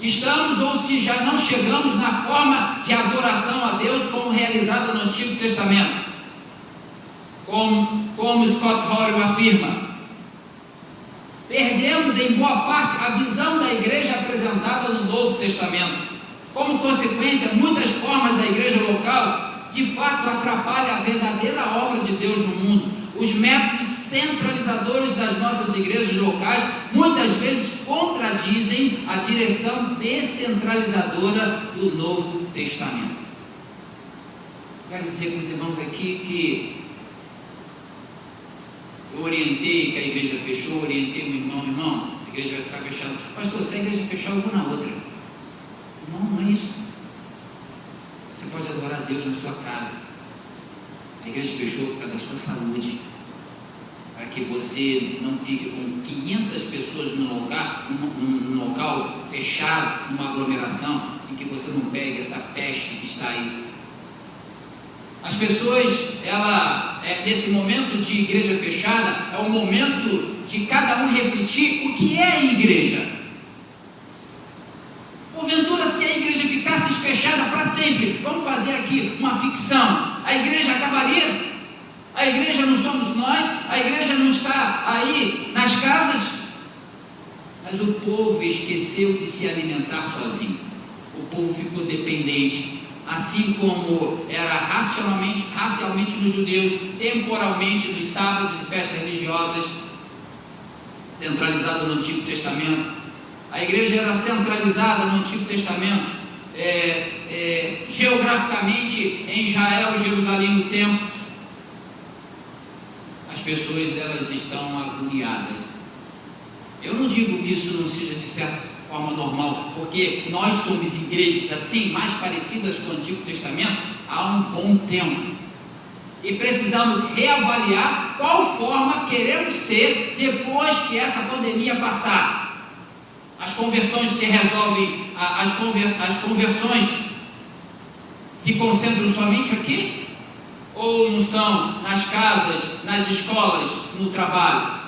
Estamos, ou se já não chegamos, na forma de adoração a Deus como realizada no Antigo Testamento. Como Scott Horry afirma, perdemos em boa parte a visão da igreja apresentada no Novo Testamento. Como consequência, muitas formas da igreja local de fato atrapalham a verdadeira obra de Deus no mundo. Os métodos centralizadores das nossas igrejas locais muitas vezes contradizem a direção descentralizadora do Novo Testamento. Quero dizer com os irmãos aqui que eu orientei que a igreja fechou, orientei o irmão, a igreja vai ficar fechada. Pastor, se a igreja fechar, eu vou na outra. Não é isso. Você pode adorar a Deus na sua casa. A igreja fechou por causa da sua saúde, para que você não fique com 500 pessoas num local fechado, numa aglomeração, e que você não pegue essa peste que está aí. As pessoas, nesse momento de igreja fechada, é o momento de cada um refletir o que é a igreja. Porventura, se a igreja ficasse fechada para sempre, vamos fazer aqui uma ficção, a igreja acabaria? A igreja não somos nós, a igreja não está aí nas casas, mas o povo esqueceu de se alimentar sozinho. O povo ficou dependente, assim como era racialmente nos judeus, temporalmente nos sábados e festas religiosas, centralizado no Antigo Testamento. A igreja era centralizada no Antigo Testamento, geograficamente em Israel, Jerusalém, no templo. As pessoas, elas estão agoniadas. Eu não digo que isso não seja de certa forma normal, porque nós somos igrejas assim, mais parecidas com o Antigo Testamento, há um bom tempo. E precisamos reavaliar qual forma queremos ser depois que essa pandemia passar. As conversões se resolvem, as conversões se concentram somente aqui? Ou não são nas casas, nas escolas, no trabalho?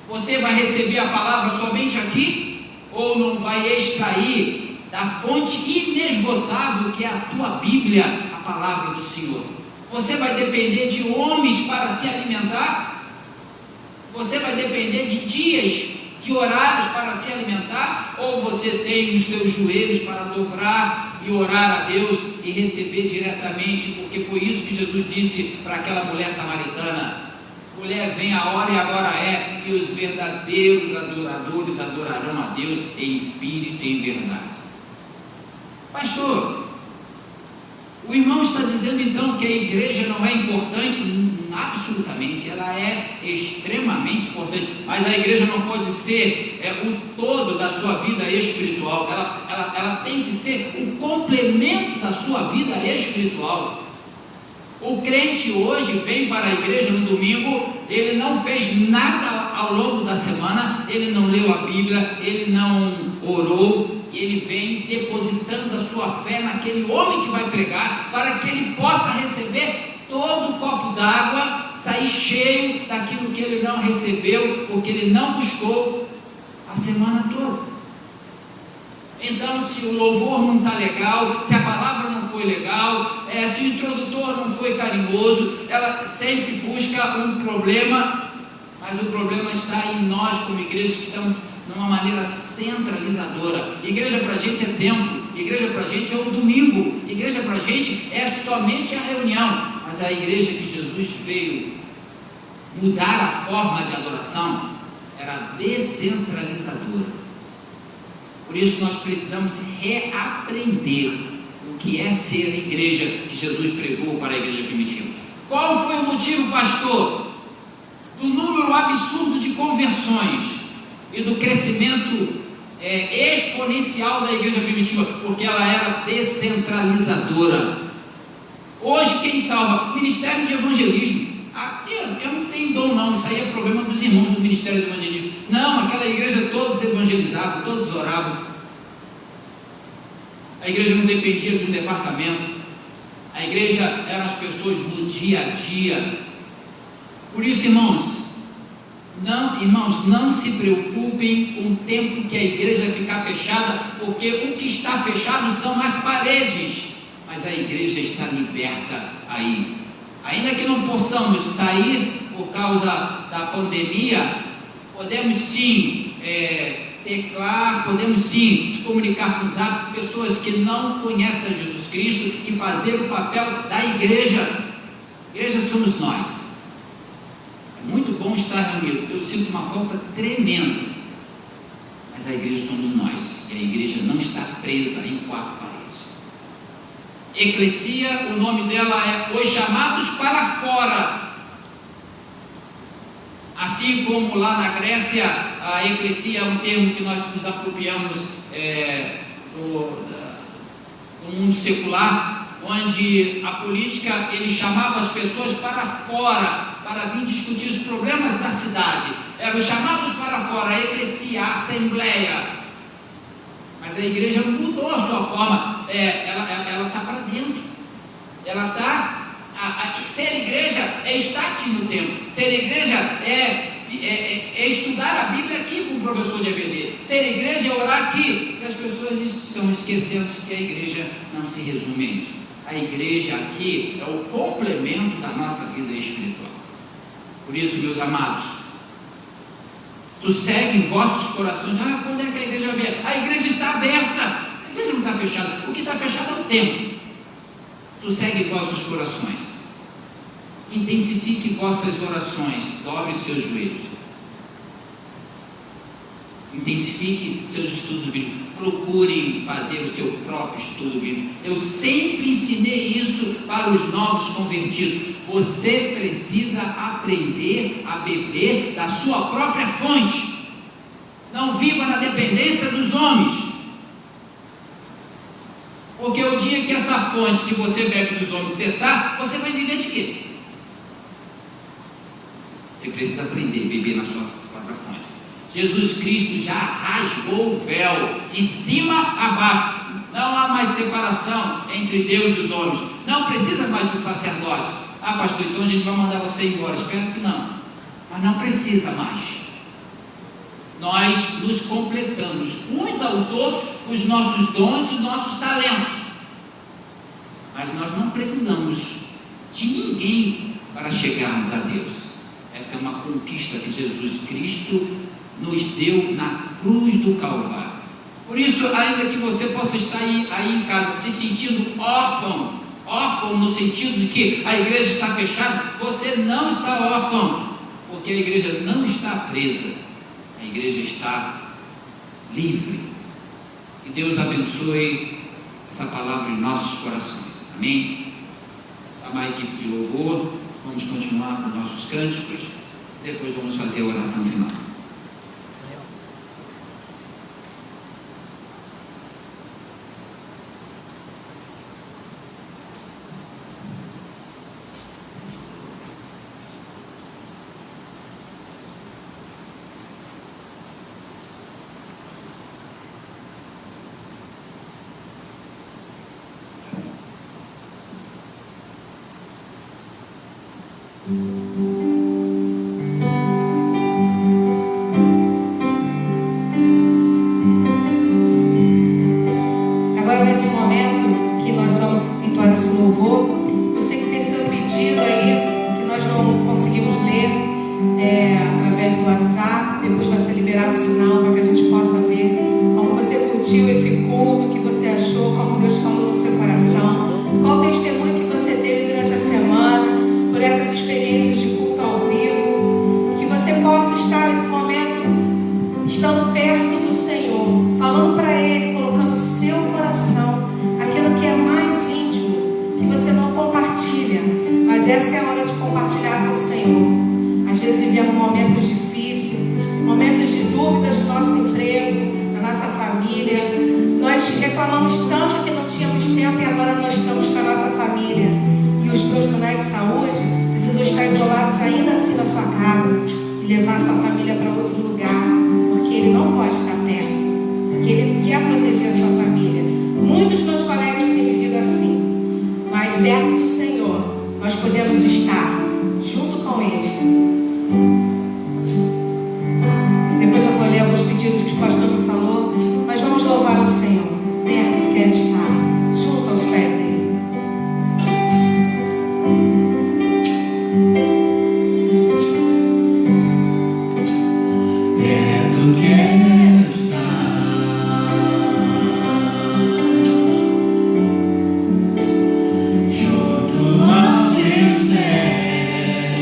Você vai receber a palavra somente aqui? Ou não vai extrair da fonte inesgotável que é a tua Bíblia, a palavra do Senhor? Você vai depender de homens para se alimentar? Você vai depender de dias, de horários para se alimentar? Ou você tem os seus joelhos para dobrar e orar a Deus e receber diretamente? Porque foi isso que Jesus disse para aquela mulher samaritana: mulher, vem a hora e agora é que os verdadeiros adoradores adorarão a Deus em espírito e em verdade. Pastor, o irmão está dizendo então que a igreja não é importante? Absolutamente, ela é extremamente importante, mas a igreja não pode ser o todo da sua vida espiritual, ela tem que ser o complemento da sua vida espiritual. O crente hoje vem para a igreja no domingo, ele não fez nada ao longo da semana, ele não leu a Bíblia, ele não orou, e ele vem depositando a sua fé naquele homem que vai pregar, para que ele possa receber todo o copo d'água, sair cheio daquilo que ele não recebeu, porque ele não buscou a semana toda. Então, se o louvor não está legal, se a palavra não foi legal, se o introdutor não foi carinhoso, ela sempre busca um problema, mas o problema está em nós como igreja, que estamos numa maneira centralizadora. Igreja para a gente é templo, igreja para a gente é o domingo, igreja para a gente é somente a reunião, mas a igreja que Jesus veio mudar a forma de adoração era descentralizadora. Por isso nós precisamos reaprender o que é ser a igreja que Jesus pregou para a igreja primitiva. Qual foi o motivo, pastor, do número absurdo de conversões e do crescimento exponencial da igreja primitiva? Porque ela era descentralizadora. Hoje quem salva? Ministério de evangelismo. Eu não tenho dom não, isso aí é problema dos irmãos do Ministério de Evangelismo. Não, aquela igreja todos evangelizavam, todos oravam. A igreja não dependia de um departamento. A igreja eram as pessoas no dia a dia. Por isso, irmãos, não se preocupem com o tempo que a igreja ficar fechada, porque o que está fechado são as paredes, mas a igreja está liberta aí. Ainda que não possamos sair por causa da pandemia, podemos sim teclar, podemos sim se comunicar com as pessoas que não conhecem Jesus Cristo e fazer o papel da igreja. Igreja somos nós. É muito bom estar reunido. Eu sinto uma falta tremenda, mas a igreja somos nós, e a igreja não está presa em quatro paredes. Eclesia, o nome dela é os chamados para fora. Assim como lá na Grécia, a eclesia é um termo que nós nos apropriamos do mundo secular, onde a política, ele chamava as pessoas para fora, para vir discutir os problemas da cidade. Eram chamados para fora, a eclesia, a assembleia. Mas a igreja mudou a sua forma, ela está para dentro, ela está. Ser igreja é estar aqui no templo, ser igreja é estudar a Bíblia aqui com o professor de EBD, ser igreja é orar aqui, e as pessoas estão esquecendo que a igreja não se resume a isso. A igreja aqui é o complemento da nossa vida espiritual. Por isso, meus amados, sosseguem vossos corações. Quando é que a igreja vai ver? A igreja está aberta, a igreja não está fechada, o que está fechado é o templo. Sosseguem vossos corações, intensifique vossas orações, dobre seus joelhos, intensifique seus estudos bíblicos, procurem fazer o seu próprio estudo bíblico. Eu sempre ensinei isso para os novos convertidos. Você precisa aprender a beber da sua própria fonte. Não viva na dependência dos homens. Porque o dia que essa fonte que você bebe dos homens cessar, você vai viver de quê? Você precisa aprender a beber na sua própria fonte. Jesus Cristo já rasgou o véu de cima a baixo. Não há mais separação entre Deus e os homens. Não precisa mais do sacerdote. Pastor, então a gente vai mandar você embora. Espero que não. Mas não precisa mais. Nós nos completamos uns aos outros, os nossos dons e os nossos talentos. Mas nós não precisamos de ninguém para chegarmos a Deus. Essa é uma conquista que Jesus Cristo nos deu na cruz do Calvário. Por isso, ainda que você possa estar aí em casa se sentindo órfão no sentido de que a igreja está fechada, você não está órfão, porque a igreja não está presa, a igreja está livre. Que Deus abençoe essa palavra em nossos corações. Amém? Chama a equipe de louvor, vamos continuar com nossos cânticos, depois vamos fazer a oração final. Agora, nesse momento que nós vamos entoar esse louvor, você que tem seu pedido aí, que nós não conseguimos ler através do WhatsApp, depois vai ser liberado o sinal para que a gente possa ver como você curtiu esse culto, o que você achou, como Deus falou no seu coração, qual o testemunho que você teve durante a semana, por essas experiências de culto ao vivo, que você possa estar nesse momento estando perto do Senhor, falando para Ele, colocando o seu coração, aquilo que é mais íntimo, que você não compartilha, mas essa é a hora de compartilhar com o Senhor. Às vezes vivemos momentos difíceis, momentos de dúvidas do nosso emprego, da nossa família. Nós reclamamos tanto que não tínhamos tempo e agora nós estamos com a nossa família. E os profissionais de saúde precisam estar isolados ainda assim na sua casa e levar a sua família para outro lugar, porque ele não pode estar perto, porque ele quer proteger a sua família. Muitos meus colegas têm vivido assim, mas perto do Senhor nós podemos estar junto com Ele. Depois eu vou ler alguns pedidos que o pastor me falou, mas vamos louvar o Senhor. Perto quer estar, junto aos pés dele. Perto quer estar, junto aos teus pés.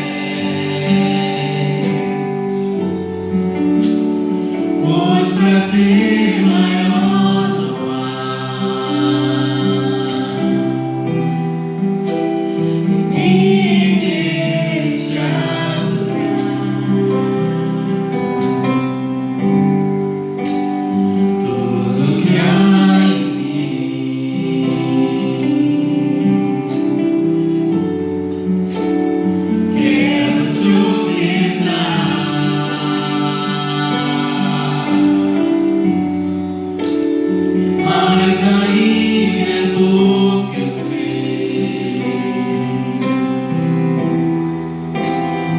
Pois prazer maior não há em te adorar. Tudo que há em mim quero te ofertar. Mas ainda é pouco eu sei,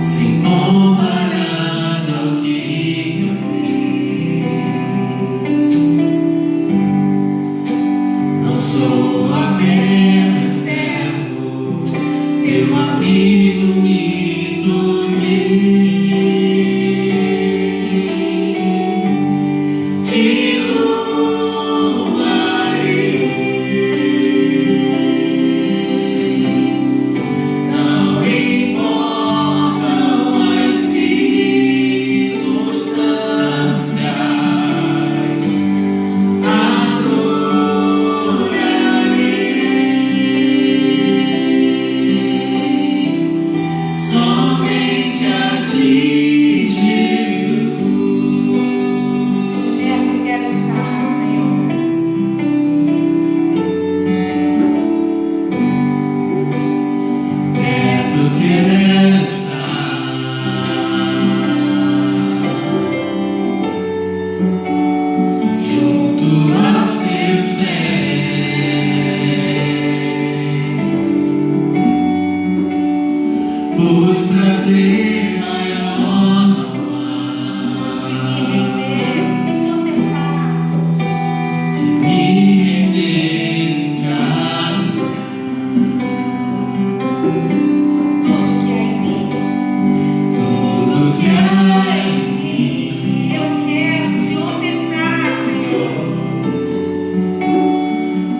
se comparado ao que eu vi. Não sou apenas servo, teu amigo me dormi. Somente a ti, Jesus. Perto quero estar, Senhor. Perto quero estar, junto aos teus pés, pois prazer maior não há me render te adorar. Tudo que é em mim, Tudo que há em mim eu quero te ofertar, Senhor.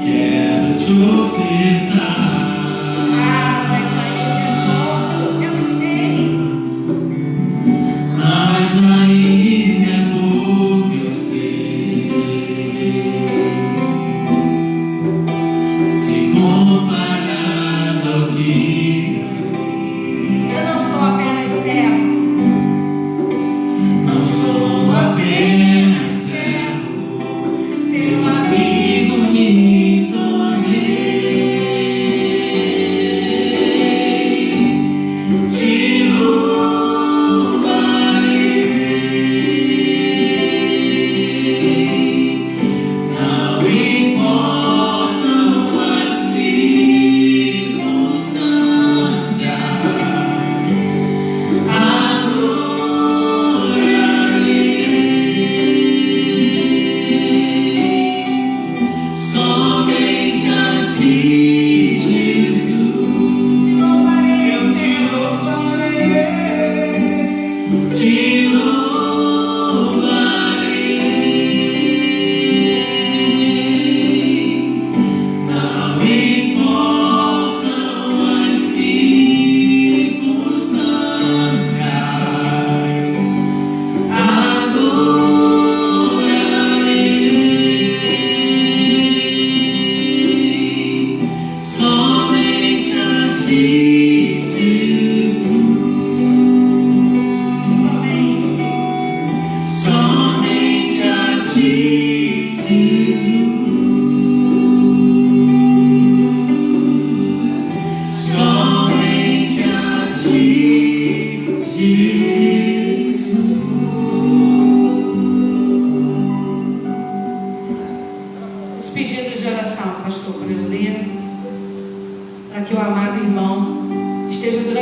quero te ofertar. Mas ainda é pouco, eu sei.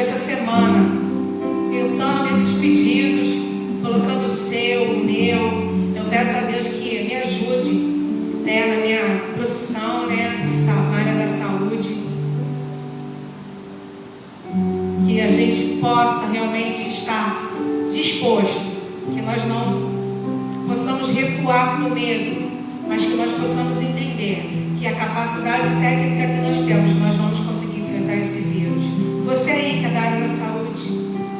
durante a semana, pensando nesses pedidos, colocando o seu, o meu. Eu peço a Deus que me ajude, né, na minha profissão, né, na área da saúde, que a gente possa realmente estar disposto, que nós não possamos recuar com medo, mas que nós possamos entender que a capacidade técnica que nós temos, nós vamos conseguir enfrentar esse vírus. Você aí que é da área da saúde,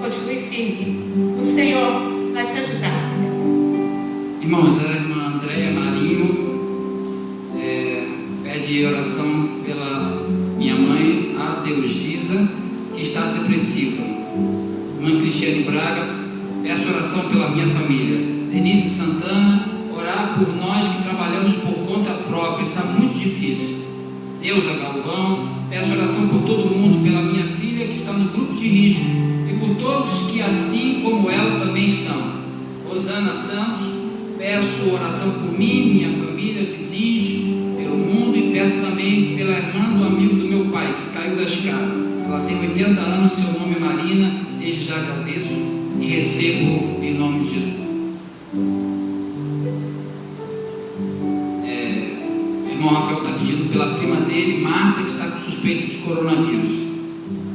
continue firme. O Senhor vai te ajudar. Irmãos, a irmã Andréia Marinho pede oração pela minha mãe, Adeugisa, que está depressiva. Irmã Cristiane Braga, peço oração pela minha família. Denise Santana, orar por nós que trabalhamos por conta própria, está muito difícil. Deusa Galvão, peço oração por todo mundo, pela minha filha que está no grupo de risco e por todos que assim como ela também estão. Rosana Santos, peço oração por mim, minha família, vizinhos, pelo mundo, e peço também pela irmã do amigo do meu pai, que caiu da escada. Ela tem 80 anos, seu nome é Marina, desde já agradeço e recebo em nome de Jesus. O irmão Rafael está pedindo pela prima dele, Márcia, que está com suspeito de coronavírus.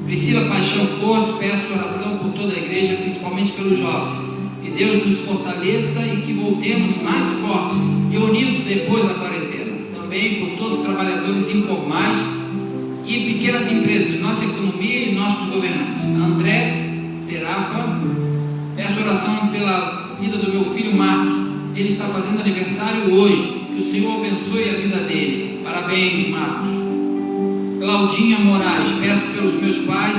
Priscila Paixão Cortes, peço oração por toda a igreja, principalmente pelos jovens. Que Deus nos fortaleça e que voltemos mais fortes e unidos depois da quarentena. Também por todos os trabalhadores informais e pequenas empresas, nossa economia e nossos governantes. André Serafa, peço oração pela vida do meu filho Marcos. Ele está fazendo aniversário hoje. Que o Senhor abençoe a vida dele. Parabéns, Marcos. Claudinha Moraes, peço pelos meus pais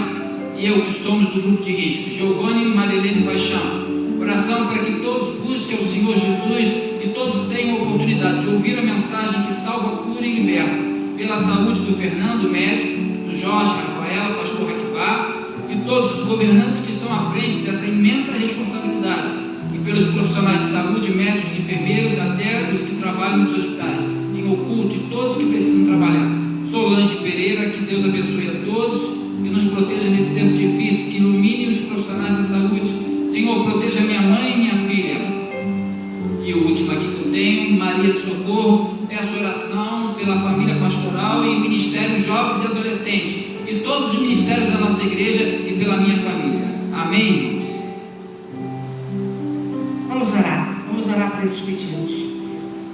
e eu que somos do grupo de risco. Giovanni Marilene Paixão, oração para que todos busquem o Senhor Jesus e todos tenham a oportunidade de ouvir a mensagem que salva, cura e liberta. Pela saúde do Fernando, médico, do Jorge, Rafaela, pastor Raquibá e todos os governantes que estão à frente dessa imensa responsabilidade. E pelos profissionais de saúde, médicos, enfermeiros, até os que trabalham nos hospitais, em oculto, e todos que precisam trabalhar. Solange Pereira, que Deus abençoe a todos e nos proteja nesse tempo difícil, que ilumine os profissionais da saúde. Senhor, proteja minha mãe e minha filha. E o último aqui que eu tenho, Maria do Socorro, peço oração pela família pastoral e ministério jovens e adolescentes, e todos os ministérios da nossa igreja e pela minha família. Amém, irmãos? Vamos orar por esses pedidos.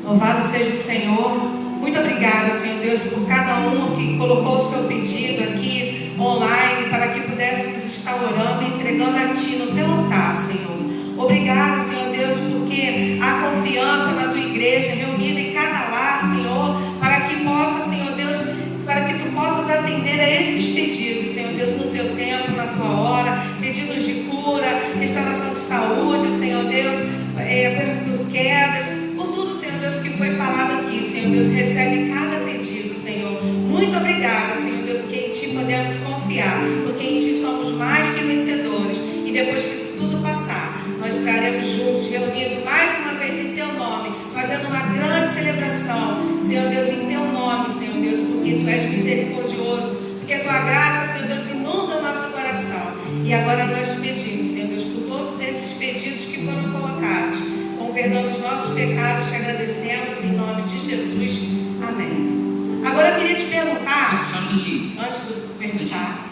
Louvado seja o Senhor. Muito obrigada, Senhor Deus, por cada um que colocou o seu pedido aqui online, para que pudéssemos estar orando e entregando a Ti no Teu altar, Senhor. Obrigada, Senhor Deus, porque há confiança na Tua igreja reunida em cada lar, Senhor, para que possa, Senhor Deus, para que Tu possas atender a esses pedidos, Senhor Deus, no Teu tempo, na Tua hora, pedidos de cura, restauração de saúde, Senhor Deus, por quedas, por tudo, Senhor Deus, que foi falado aqui, Senhor Deus, recebe cada pedido, Senhor. Muito obrigada, Senhor Deus, porque em Ti podemos confiar, porque em Ti somos mais que vencedores, e depois que isso tudo passar, nós estaremos juntos, reunidos mais uma vez em Teu nome, fazendo uma grande celebração, Senhor Deus, em Teu nome, Senhor Deus, porque Tu és misericordioso, porque a Tua graça, Senhor Deus, inunda o nosso coração. E agora nós te pedimos, Senhor Deus, por todos esses pedidos que foram colocados, com o perdão dos nossos pecados, te agradecemos em nome de Jesus. Amém. Agora eu queria te perguntar, só um instantinho. Antes de perguntar,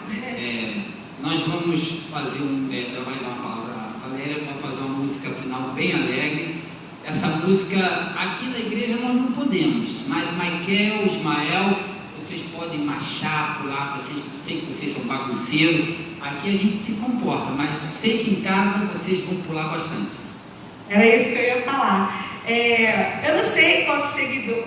nós vamos fazer ela vai dar uma palavra a Valéria, vai fazer uma música final bem alegre. Essa música aqui na igreja nós não podemos, mas Michael, Ismael, vocês podem marchar, pular, sei que vocês são bagunceiros, aqui a gente se comporta, mas sei que em casa vocês vão pular bastante. Era isso que eu ia falar. Eu não sei quantos seguidores,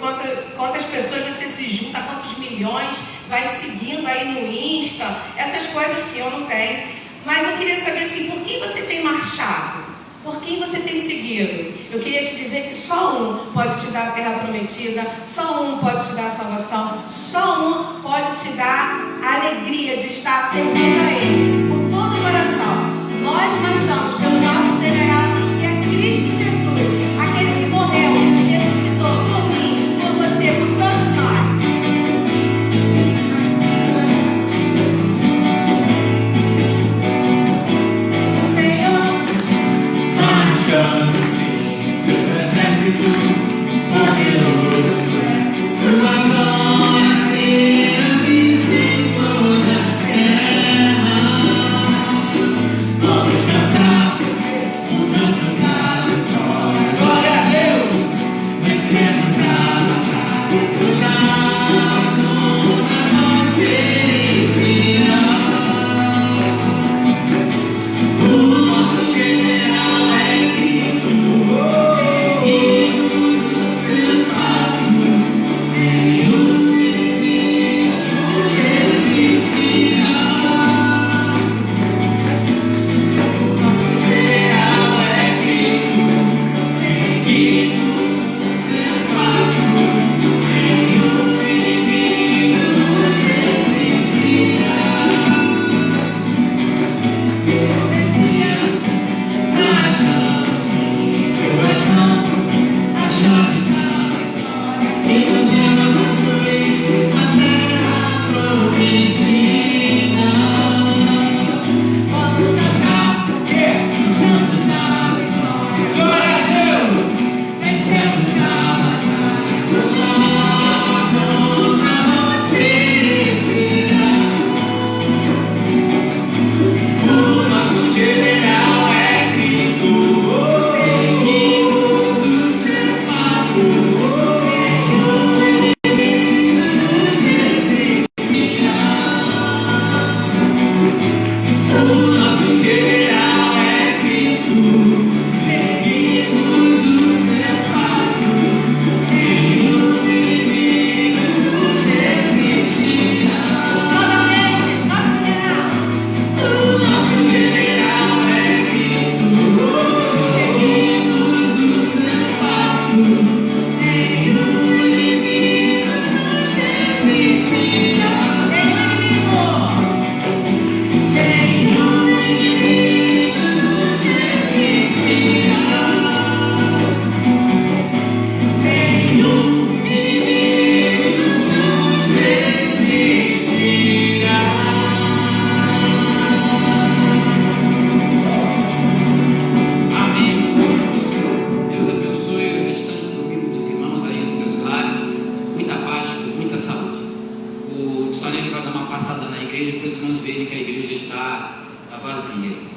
quantas pessoas você se junta, quantos milhões vai seguindo aí no Insta, essas coisas que eu não tenho. Mas eu queria saber assim, por que você tem marchado? Por quem você tem seguido? Eu queria te dizer que só um pode te dar a terra prometida, só um pode te dar a salvação, só um pode te dar a alegria de estar servindo a Ele, com todo o coração. Nós marchamos pelo nosso general, que é Cristo Jesus, aquele que morreu, ressuscitou por mim, por você, por todos nós. vazia.